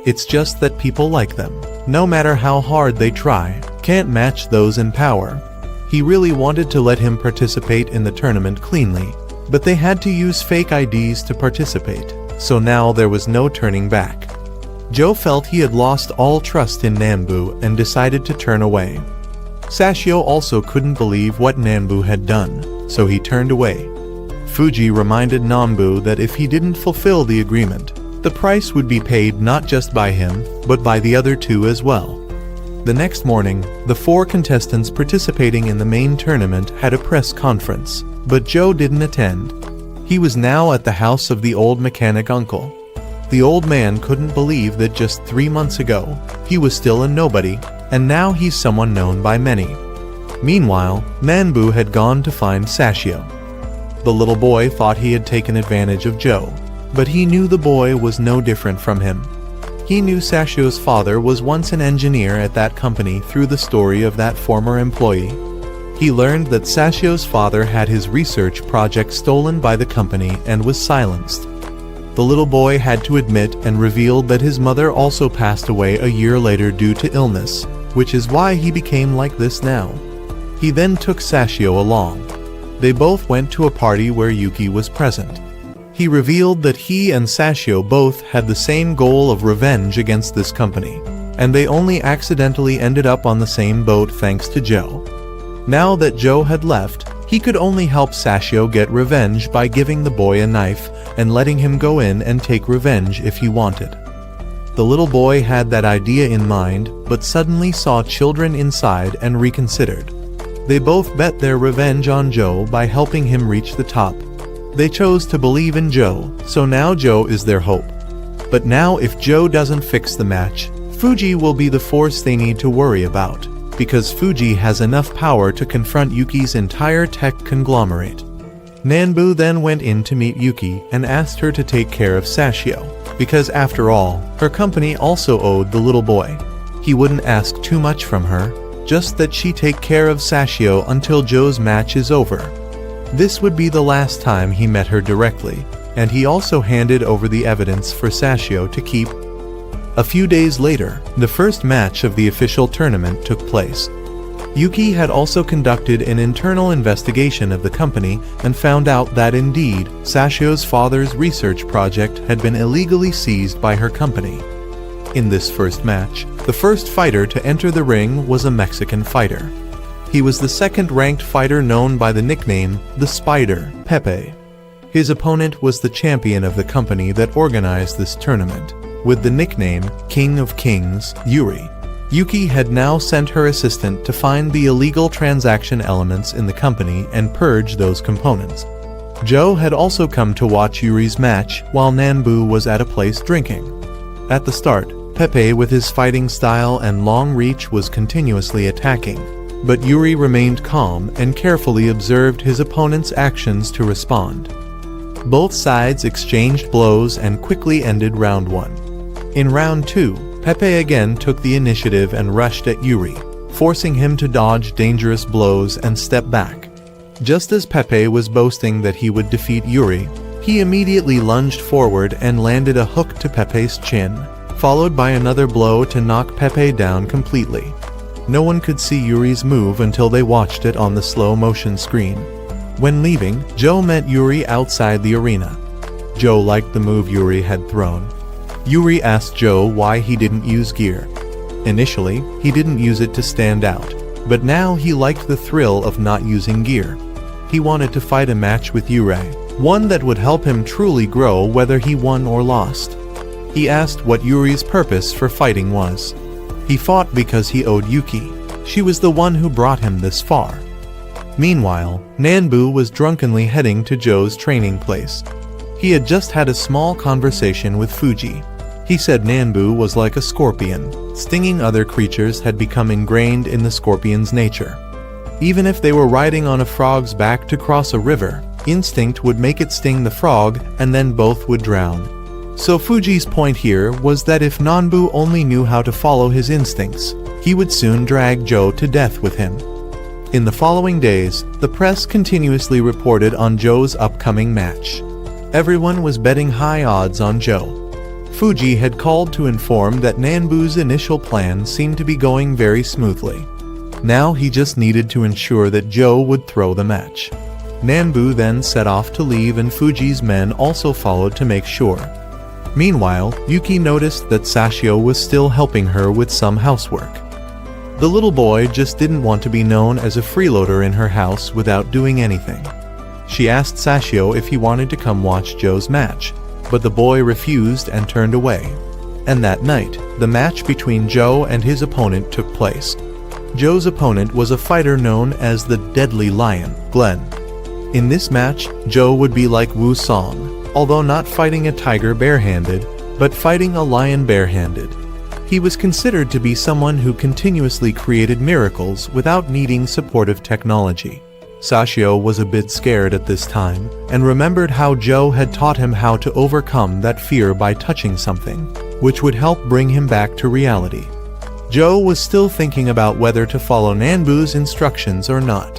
It's just that people like them, no matter how hard they try, can't match those in power. He really wanted to let him participate in the tournament cleanly, but they had to use fake IDs to participate, so now there was no turning back. Joe felt he had lost all trust in Nanbu and decided to turn away. Sashio also couldn't believe what Nanbu had done, so he turned away. Fuji reminded Nanbu that if he didn't fulfill the agreement, the price would be paid not just by him, but by the other 2 as well. The next morning, the 4 contestants participating in the main tournament had a press conference, but Joe didn't attend. He was now at the house of the old mechanic uncle. The old man couldn't believe that just 3 months ago, he was still a nobody, and now he's someone known by many. Meanwhile, Nanbu had gone to find Sashio. The little boy thought he had taken advantage of Joe, but he knew the boy was no different from him. He knew Sashio's father was once an engineer at that company through the story of that former employee. He learned that Sashio's father had his research project stolen by the company and was silenced. The little boy had to admit and revealed that his mother also passed away a year later due to illness, which is why he became like this now. He then took Sashio along. They both went to a party where Yuki was present. He revealed that he and Sashio both had the same goal of revenge against this company, and they only accidentally ended up on the same boat thanks to Joe. Now that Joe had left, he could only help Sashio get revenge by giving the boy a knife and letting him go in and take revenge if he wanted. The little boy had that idea in mind, but suddenly saw children inside and reconsidered. They both bet their revenge on Joe by helping him reach the top. They chose to believe in Joe, so now Joe is their hope. But now if Joe doesn't fix the match, Fuji will be the force they need to worry about, because Fuji has enough power to confront Yuki's entire tech conglomerate. Nanbu then went in to meet Yuki and asked her to take care of Sashio, because after all, her company also owed the little boy. He wouldn't ask too much from her, just that she take care of Sashio until Joe's match is over. This would be the last time he met her directly, and he also handed over the evidence for Sashio to keep. A few days later, the first match of the official tournament took place. Yuki had also conducted an internal investigation of the company and found out that indeed, Sashio's father's research project had been illegally seized by her company. In this first match, the first fighter to enter the ring was a Mexican fighter. He was the second-ranked fighter known by the nickname The Spider, Pepe. His opponent was the champion of the company that organized this tournament, with the nickname King of Kings, Yuri. Yuki had now sent her assistant to find the illegal transaction elements in the company and purge those components. Joe had also come to watch Yuri's match while Nanbu was at a place drinking. At the start, Pepe with his fighting style and long reach was continuously attacking, but Yuri remained calm and carefully observed his opponent's actions to respond. Both sides exchanged blows and quickly ended round 1. In round 2, Pepe again took the initiative and rushed at Yuri, forcing him to dodge dangerous blows and step back. Just as Pepe was boasting that he would defeat Yuri, he immediately lunged forward and landed a hook to Pepe's chin, followed by another blow to knock Pepe down completely. No one could see Yuri's move until they watched it on the slow-motion screen. When leaving, Joe met Yuri outside the arena. Joe liked the move Yuri had thrown. Yuri asked Joe why he didn't use gear. Initially, he didn't use it to stand out, but now he liked the thrill of not using gear. He wanted to fight a match with Yuri, one that would help him truly grow whether he won or lost. He asked what Yuri's purpose for fighting was. He fought because he owed Yuki. She was the one who brought him this far. Meanwhile, Nanbu was drunkenly heading to Joe's training place. He had just had a small conversation with Fuji. He said Nanbu was like a scorpion. Stinging other creatures had become ingrained in the scorpion's nature. Even if they were riding on a frog's back to cross a river, instinct would make it sting the frog and then both would drown. So Fuji's point here was that if Nanbu only knew how to follow his instincts, he would soon drag Joe to death with him. In the following days, the press continuously reported on Joe's upcoming match. Everyone was betting high odds on Joe. Fuji had called to inform that Nanbu's initial plan seemed to be going very smoothly. Now he just needed to ensure that Joe would throw the match. Nanbu then set off to leave and Fuji's men also followed to make sure. Meanwhile, Yuki noticed that Sashio was still helping her with some housework. The little boy just didn't want to be known as a freeloader in her house without doing anything. She asked Sashio if he wanted to come watch Joe's match, but the boy refused and turned away. And that night, the match between Joe and his opponent took place. Joe's opponent was a fighter known as the Deadly Lion, Glenn. In this match, Joe would be like Wu Song, although not fighting a tiger barehanded, but fighting a lion barehanded. He was considered to be someone who continuously created miracles without needing supportive technology. Sashio was a bit scared at this time, and remembered how Joe had taught him how to overcome that fear by touching something, which would help bring him back to reality. Joe was still thinking about whether to follow Nanbu's instructions or not.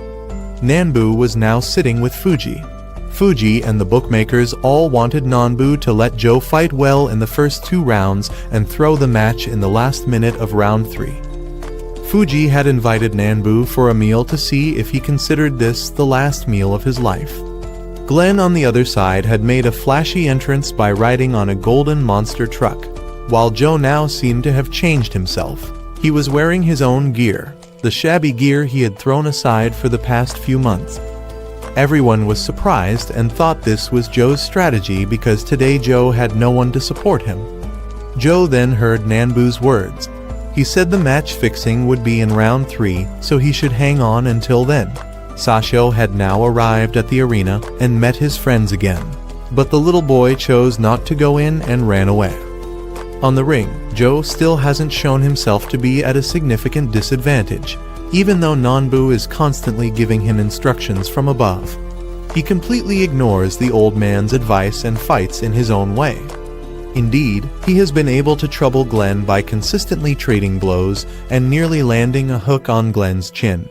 Nanbu was now sitting with Fuji. Fuji and the bookmakers all wanted Nanbu to let Joe fight well in the first 2 rounds and throw the match in the last minute of round 3. Fuji had invited Nanbu for a meal to see if he considered this the last meal of his life. Glenn on the other side had made a flashy entrance by riding on a golden monster truck, while Joe now seemed to have changed himself. He was wearing his own gear, the shabby gear he had thrown aside for the past few months. Everyone was surprised and thought this was Joe's strategy because today Joe had no one to support him. Joe then heard Nanbu's words. He said the match fixing would be in round 3, so he should hang on until then. Sashio had now arrived at the arena and met his friends again, but the little boy chose not to go in and ran away. On the ring, Joe still hasn't shown himself to be at a significant disadvantage, even though Nanbu is constantly giving him instructions from above. He completely ignores the old man's advice and fights in his own way. Indeed, he has been able to trouble Glenn by consistently trading blows and nearly landing a hook on Glenn's chin.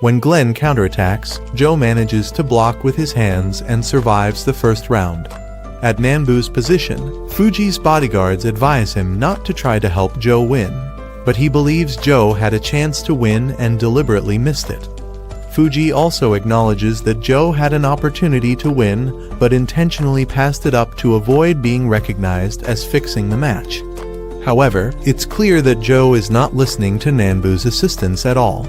When Glenn counterattacks, Joe manages to block with his hands and survives the first round. At Nanbu's position, Fuji's bodyguards advise him not to try to help Joe win, but he believes Joe had a chance to win and deliberately missed it. Fuji also acknowledges that Joe had an opportunity to win, but intentionally passed it up to avoid being recognized as fixing the match. However, it's clear that Joe is not listening to Nanbu's assistance at all.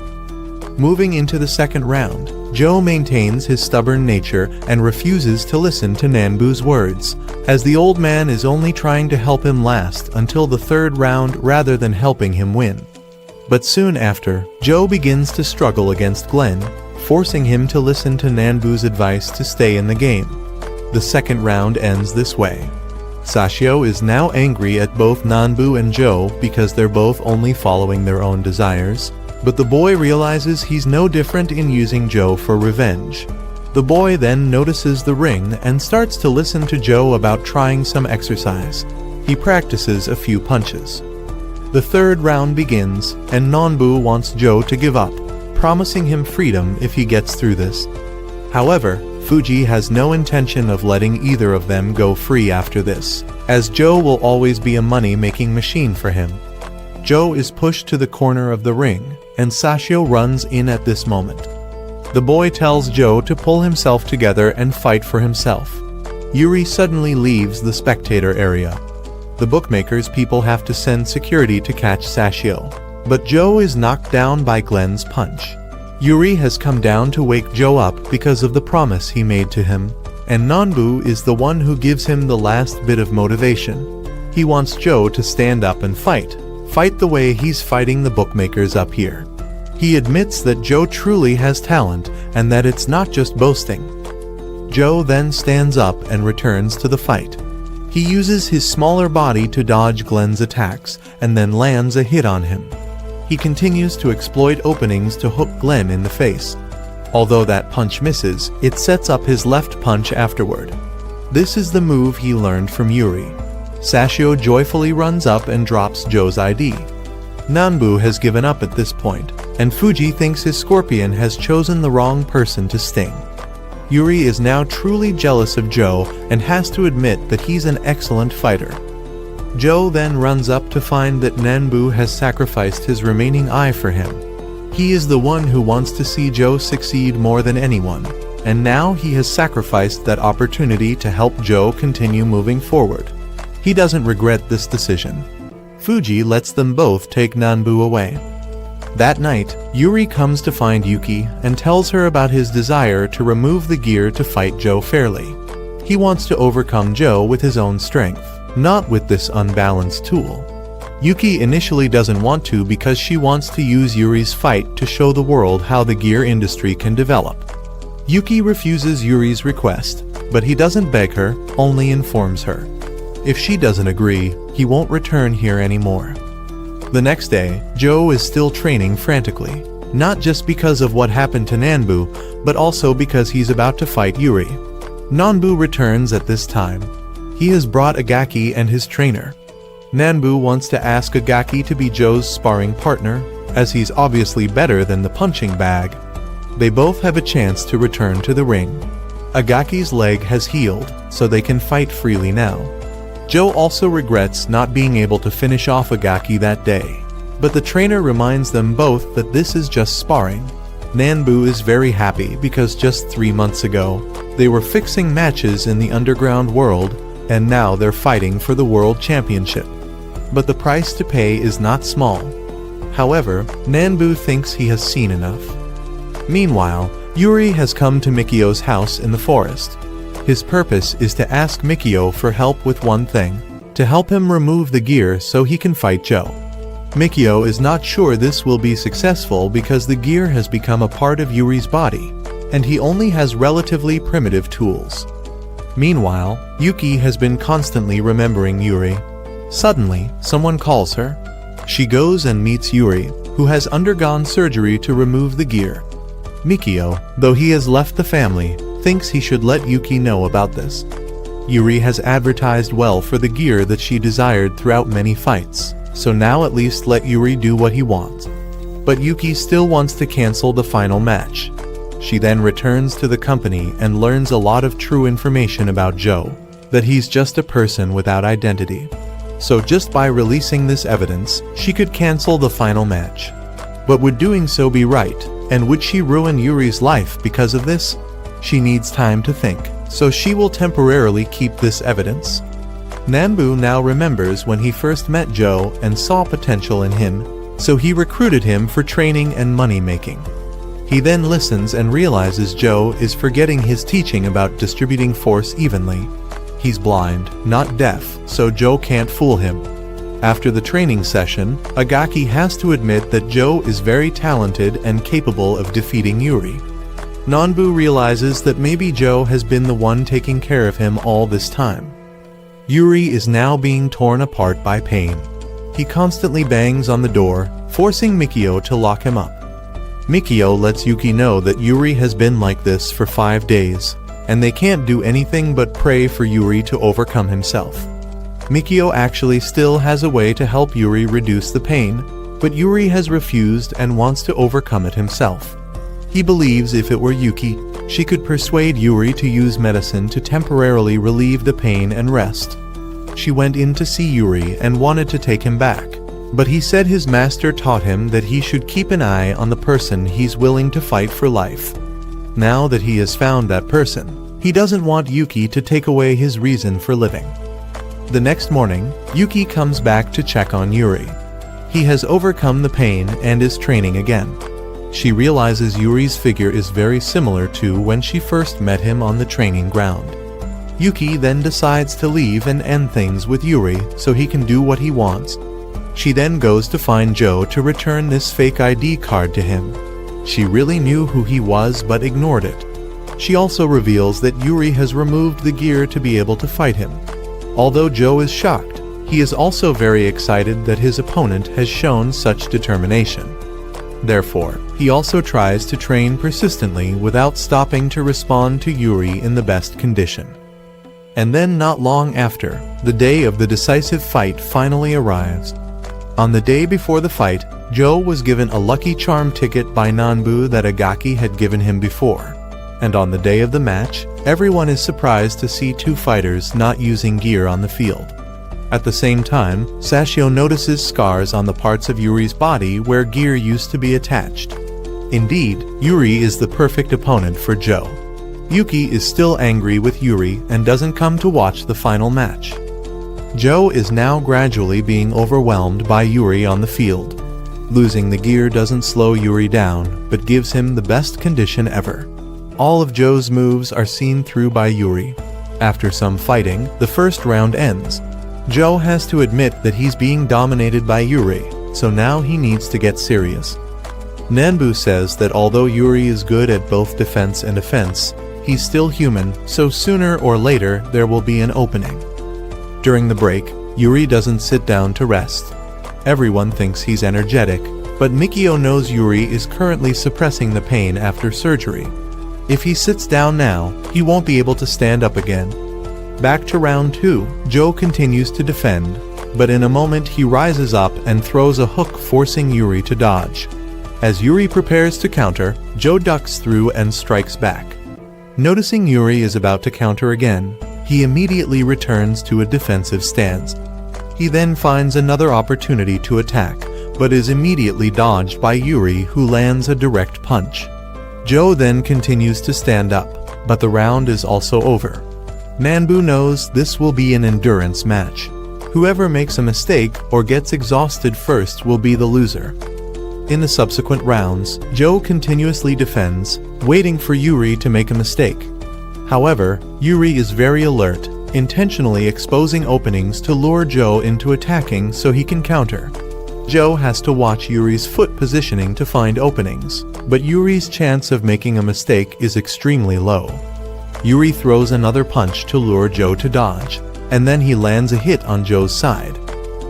Moving into the second round, Joe maintains his stubborn nature and refuses to listen to Nanbu's words, as the old man is only trying to help him last until the third round rather than helping him win. But soon after, Joe begins to struggle against Glenn, forcing him to listen to Nanbu's advice to stay in the game. The second round ends this way. Sashio is now angry at both Nanbu and Joe because they're both only following their own desires, but the boy realizes he's no different in using Joe for revenge. The boy then notices the ring and starts to listen to Joe about trying some exercise. He practices a few punches. The third round begins, and Nanbu wants Joe to give up, promising him freedom if he gets through this. However, Fuji has no intention of letting either of them go free after this, as Joe will always be a money-making machine for him. Joe is pushed to the corner of the ring, and Sashio runs in at this moment. The boy tells Joe to pull himself together and fight for himself. Yuri suddenly leaves the spectator area. The bookmaker's people have to send security to catch Sashio, but Joe is knocked down by Glenn's punch. Yuri has come down to wake Joe up because of the promise he made to him, and Nanbu is the one who gives him the last bit of motivation. He wants Joe to stand up and fight the way he's fighting the bookmakers up here. He admits that Joe truly has talent and that it's not just boasting. Joe then stands up and returns to the fight. He uses his smaller body to dodge Glenn's attacks and then lands a hit on him. He continues to exploit openings to hook Glenn in the face. Although that punch misses, it sets up his left punch afterward. This is the move he learned from Yuri. Sashio joyfully runs up and drops Joe's ID. Nanbu has given up at this point, and Fuji thinks his scorpion has chosen the wrong person to sting. Yuri is now truly jealous of Joe and has to admit that he's an excellent fighter. Joe then runs up to find that Nanbu has sacrificed his remaining eye for him. He is the one who wants to see Joe succeed more than anyone, and now he has sacrificed that opportunity to help Joe continue moving forward. He doesn't regret this decision. Fuji lets them both take Nanbu away. That night, Yuri comes to find Yuki and tells her about his desire to remove the gear to fight Joe fairly. He wants to overcome Joe with his own strength, not with this unbalanced tool. Yuki initially doesn't want to because she wants to use Yuri's fight to show the world how the gear industry can develop. Yuki refuses Yuri's request, but he doesn't beg her, only informs her. If she doesn't agree, he won't return here anymore. The next day, Joe is still training frantically, not just because of what happened to Nanbu, but also because he's about to fight Yuri. Nanbu returns at this time. He has brought Aragaki and his trainer. Nanbu wants to ask Aragaki to be Joe's sparring partner, as he's obviously better than the punching bag. They both have a chance to return to the ring. Aragaki's leg has healed, so they can fight freely now. Joe also regrets not being able to finish off Aragaki that day, but the trainer reminds them both that this is just sparring. Nanbu is very happy because just 3 months ago, they were fixing matches in the underground world, and now they're fighting for the world championship. But the price to pay is not small. However, Nanbu thinks he has seen enough. Meanwhile, Yuri has come to Mikio's house in the forest. His purpose is to ask Mikio for help with one thing, to help him remove the gear so he can fight Joe. Mikio is not sure this will be successful because the gear has become a part of Yuri's body, and he only has relatively primitive tools. Meanwhile, Yuki has been constantly remembering Yuri. Suddenly, someone calls her. She goes and meets Yuri, who has undergone surgery to remove the gear. Mikio, though he has left the family, thinks he should let Yuki know about this. Yuri has advertised well for the gear that she desired throughout many fights, so now at least let Yuri do what he wants. But Yuki still wants to cancel the final match. She then returns to the company and learns a lot of true information about Joe, that he's just a person without identity. So just by releasing this evidence, she could cancel the final match. But would doing so be right, and would she ruin Yuri's life because of this? She needs time to think, so she will temporarily keep this evidence. Nanbu now remembers when he first met Joe and saw potential in him, so he recruited him for training and money-making. He then listens and realizes Joe is forgetting his teaching about distributing force evenly. He's blind, not deaf, so Joe can't fool him. After the training session, Aragaki has to admit that Joe is very talented and capable of defeating Yuri. Nanbu realizes that maybe Joe has been the one taking care of him all this time. Yuri is now being torn apart by pain. He constantly bangs on the door, forcing Mikio to lock him up. Mikio lets Yuki know that Yuri has been like this for 5 days, and they can't do anything but pray for Yuri to overcome himself. Mikio actually still has a way to help Yuri reduce the pain, but Yuri has refused and wants to overcome it himself. He believes if it were Yuki, she could persuade Yuri to use medicine to temporarily relieve the pain and rest. She went in to see Yuri and wanted to take him back, but he said his master taught him that he should keep an eye on the person he's willing to fight for life. Now that he has found that person, he doesn't want Yuki to take away his reason for living. The next morning, Yuki comes back to check on Yuri. He has overcome the pain and is training again. She realizes Yuri's figure is very similar to when she first met him on the training ground. Yuki then decides to leave and end things with Yuri so he can do what he wants. She then goes to find Joe to return this fake ID card to him. She really knew who he was but ignored it. She also reveals that Yuri has removed the gear to be able to fight him. Although Joe is shocked, he is also very excited that his opponent has shown such determination. Therefore, he also tries to train persistently without stopping to respond to Yuri in the best condition. And then not long after, the day of the decisive fight finally arrives. On the day before the fight, Joe was given a lucky charm ticket by Nanbu that Aragaki had given him before. And on the day of the match, everyone is surprised to see 2 fighters not using gear on the field. At the same time, Sashio notices scars on the parts of Yuri's body where gear used to be attached. Indeed, Yuri is the perfect opponent for Joe. Yuki is still angry with Yuri and doesn't come to watch the final match. Joe is now gradually being overwhelmed by Yuri on the field. Losing the gear doesn't slow Yuri down, but gives him the best condition ever. All of Joe's moves are seen through by Yuri. After some fighting, the first round ends. Joe has to admit that he's being dominated by Yuri, so now he needs to get serious. Nanbu says that although Yuri is good at both defense and offense, he's still human, so sooner or later there will be an opening. During the break, Yuri doesn't sit down to rest. Everyone thinks he's energetic, but Mikio knows Yuri is currently suppressing the pain after surgery. If he sits down now, he won't be able to stand up again. Back to round 2, Joe continues to defend, but in a moment he rises up and throws a hook forcing Yuri to dodge. As Yuri prepares to counter, Joe ducks through and strikes back. Noticing Yuri is about to counter again, he immediately returns to a defensive stance. He then finds another opportunity to attack, but is immediately dodged by Yuri, who lands a direct punch. Joe then continues to stand up, but the round is also over. Nanbu knows this will be an endurance match. Whoever makes a mistake or gets exhausted first will be the loser. In the subsequent rounds, Joe continuously defends, waiting for Yuri to make a mistake. However, Yuri is very alert, intentionally exposing openings to lure Joe into attacking so he can counter. Joe has to watch Yuri's foot positioning to find openings, but Yuri's chance of making a mistake is extremely low. Yuri throws another punch to lure Joe to dodge, and then he lands a hit on Joe's side.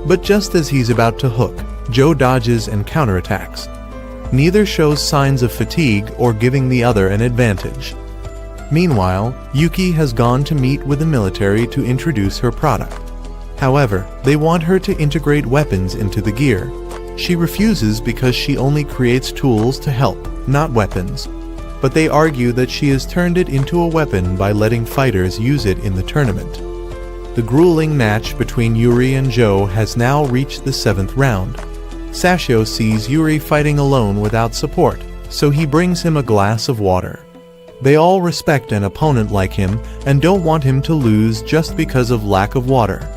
But just as he's about to hook, Joe dodges and counterattacks. Neither shows signs of fatigue or giving the other an advantage. Meanwhile, Yuki has gone to meet with the military to introduce her product. However, they want her to integrate weapons into the gear. She refuses because she only creates tools to help, not weapons. But they argue that she has turned it into a weapon by letting fighters use it in the tournament. The grueling match between Yuri and Joe has now reached the 7th round. Sashio sees Yuri fighting alone without support, so he brings him a glass of water. They all respect an opponent like him and don't want him to lose just because of lack of water.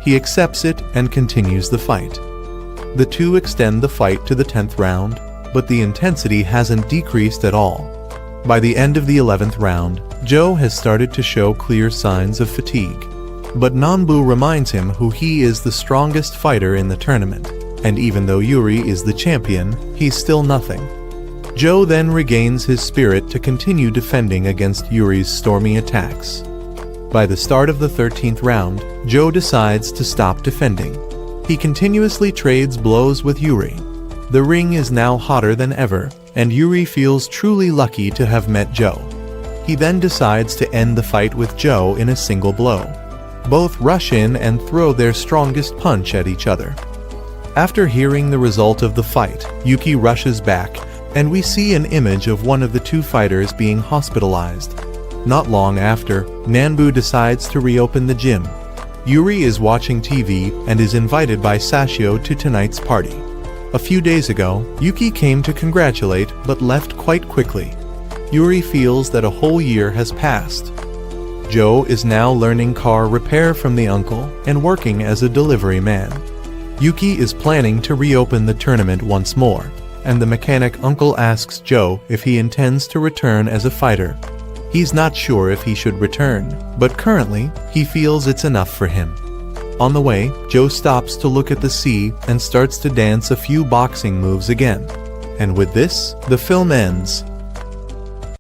He accepts it and continues the fight. The two extend the fight to the 10th round, but the intensity hasn't decreased at all. By the end of the 11th round, Joe has started to show clear signs of fatigue. But Nanbu reminds him who he is the strongest fighter in the tournament, and even though Yuri is the champion, he's still nothing. Joe then regains his spirit to continue defending against Yuri's stormy attacks. By the start of the 13th round, Joe decides to stop defending. He continuously trades blows with Yuri. The ring is now hotter than ever, and Yuri feels truly lucky to have met Joe. He then decides to end the fight with Joe in a single blow. Both rush in and throw their strongest punch at each other. After hearing the result of the fight, Yuki rushes back, and we see an image of one of the two fighters being hospitalized. Not long after, Nanbu decides to reopen the gym. Yuri is watching TV and is invited by Sashio to tonight's party. A few days ago, Yuki came to congratulate but left quite quickly. Yuri feels that a whole year has passed. Joe is now learning car repair from the uncle and working as a delivery man. Yuki is planning to reopen the tournament once more, and the mechanic uncle asks Joe if he intends to return as a fighter. He's not sure if he should return, but currently, he feels it's enough for him. On the way, Joe stops to look at the sea and starts to dance a few boxing moves again. And with this, the film ends.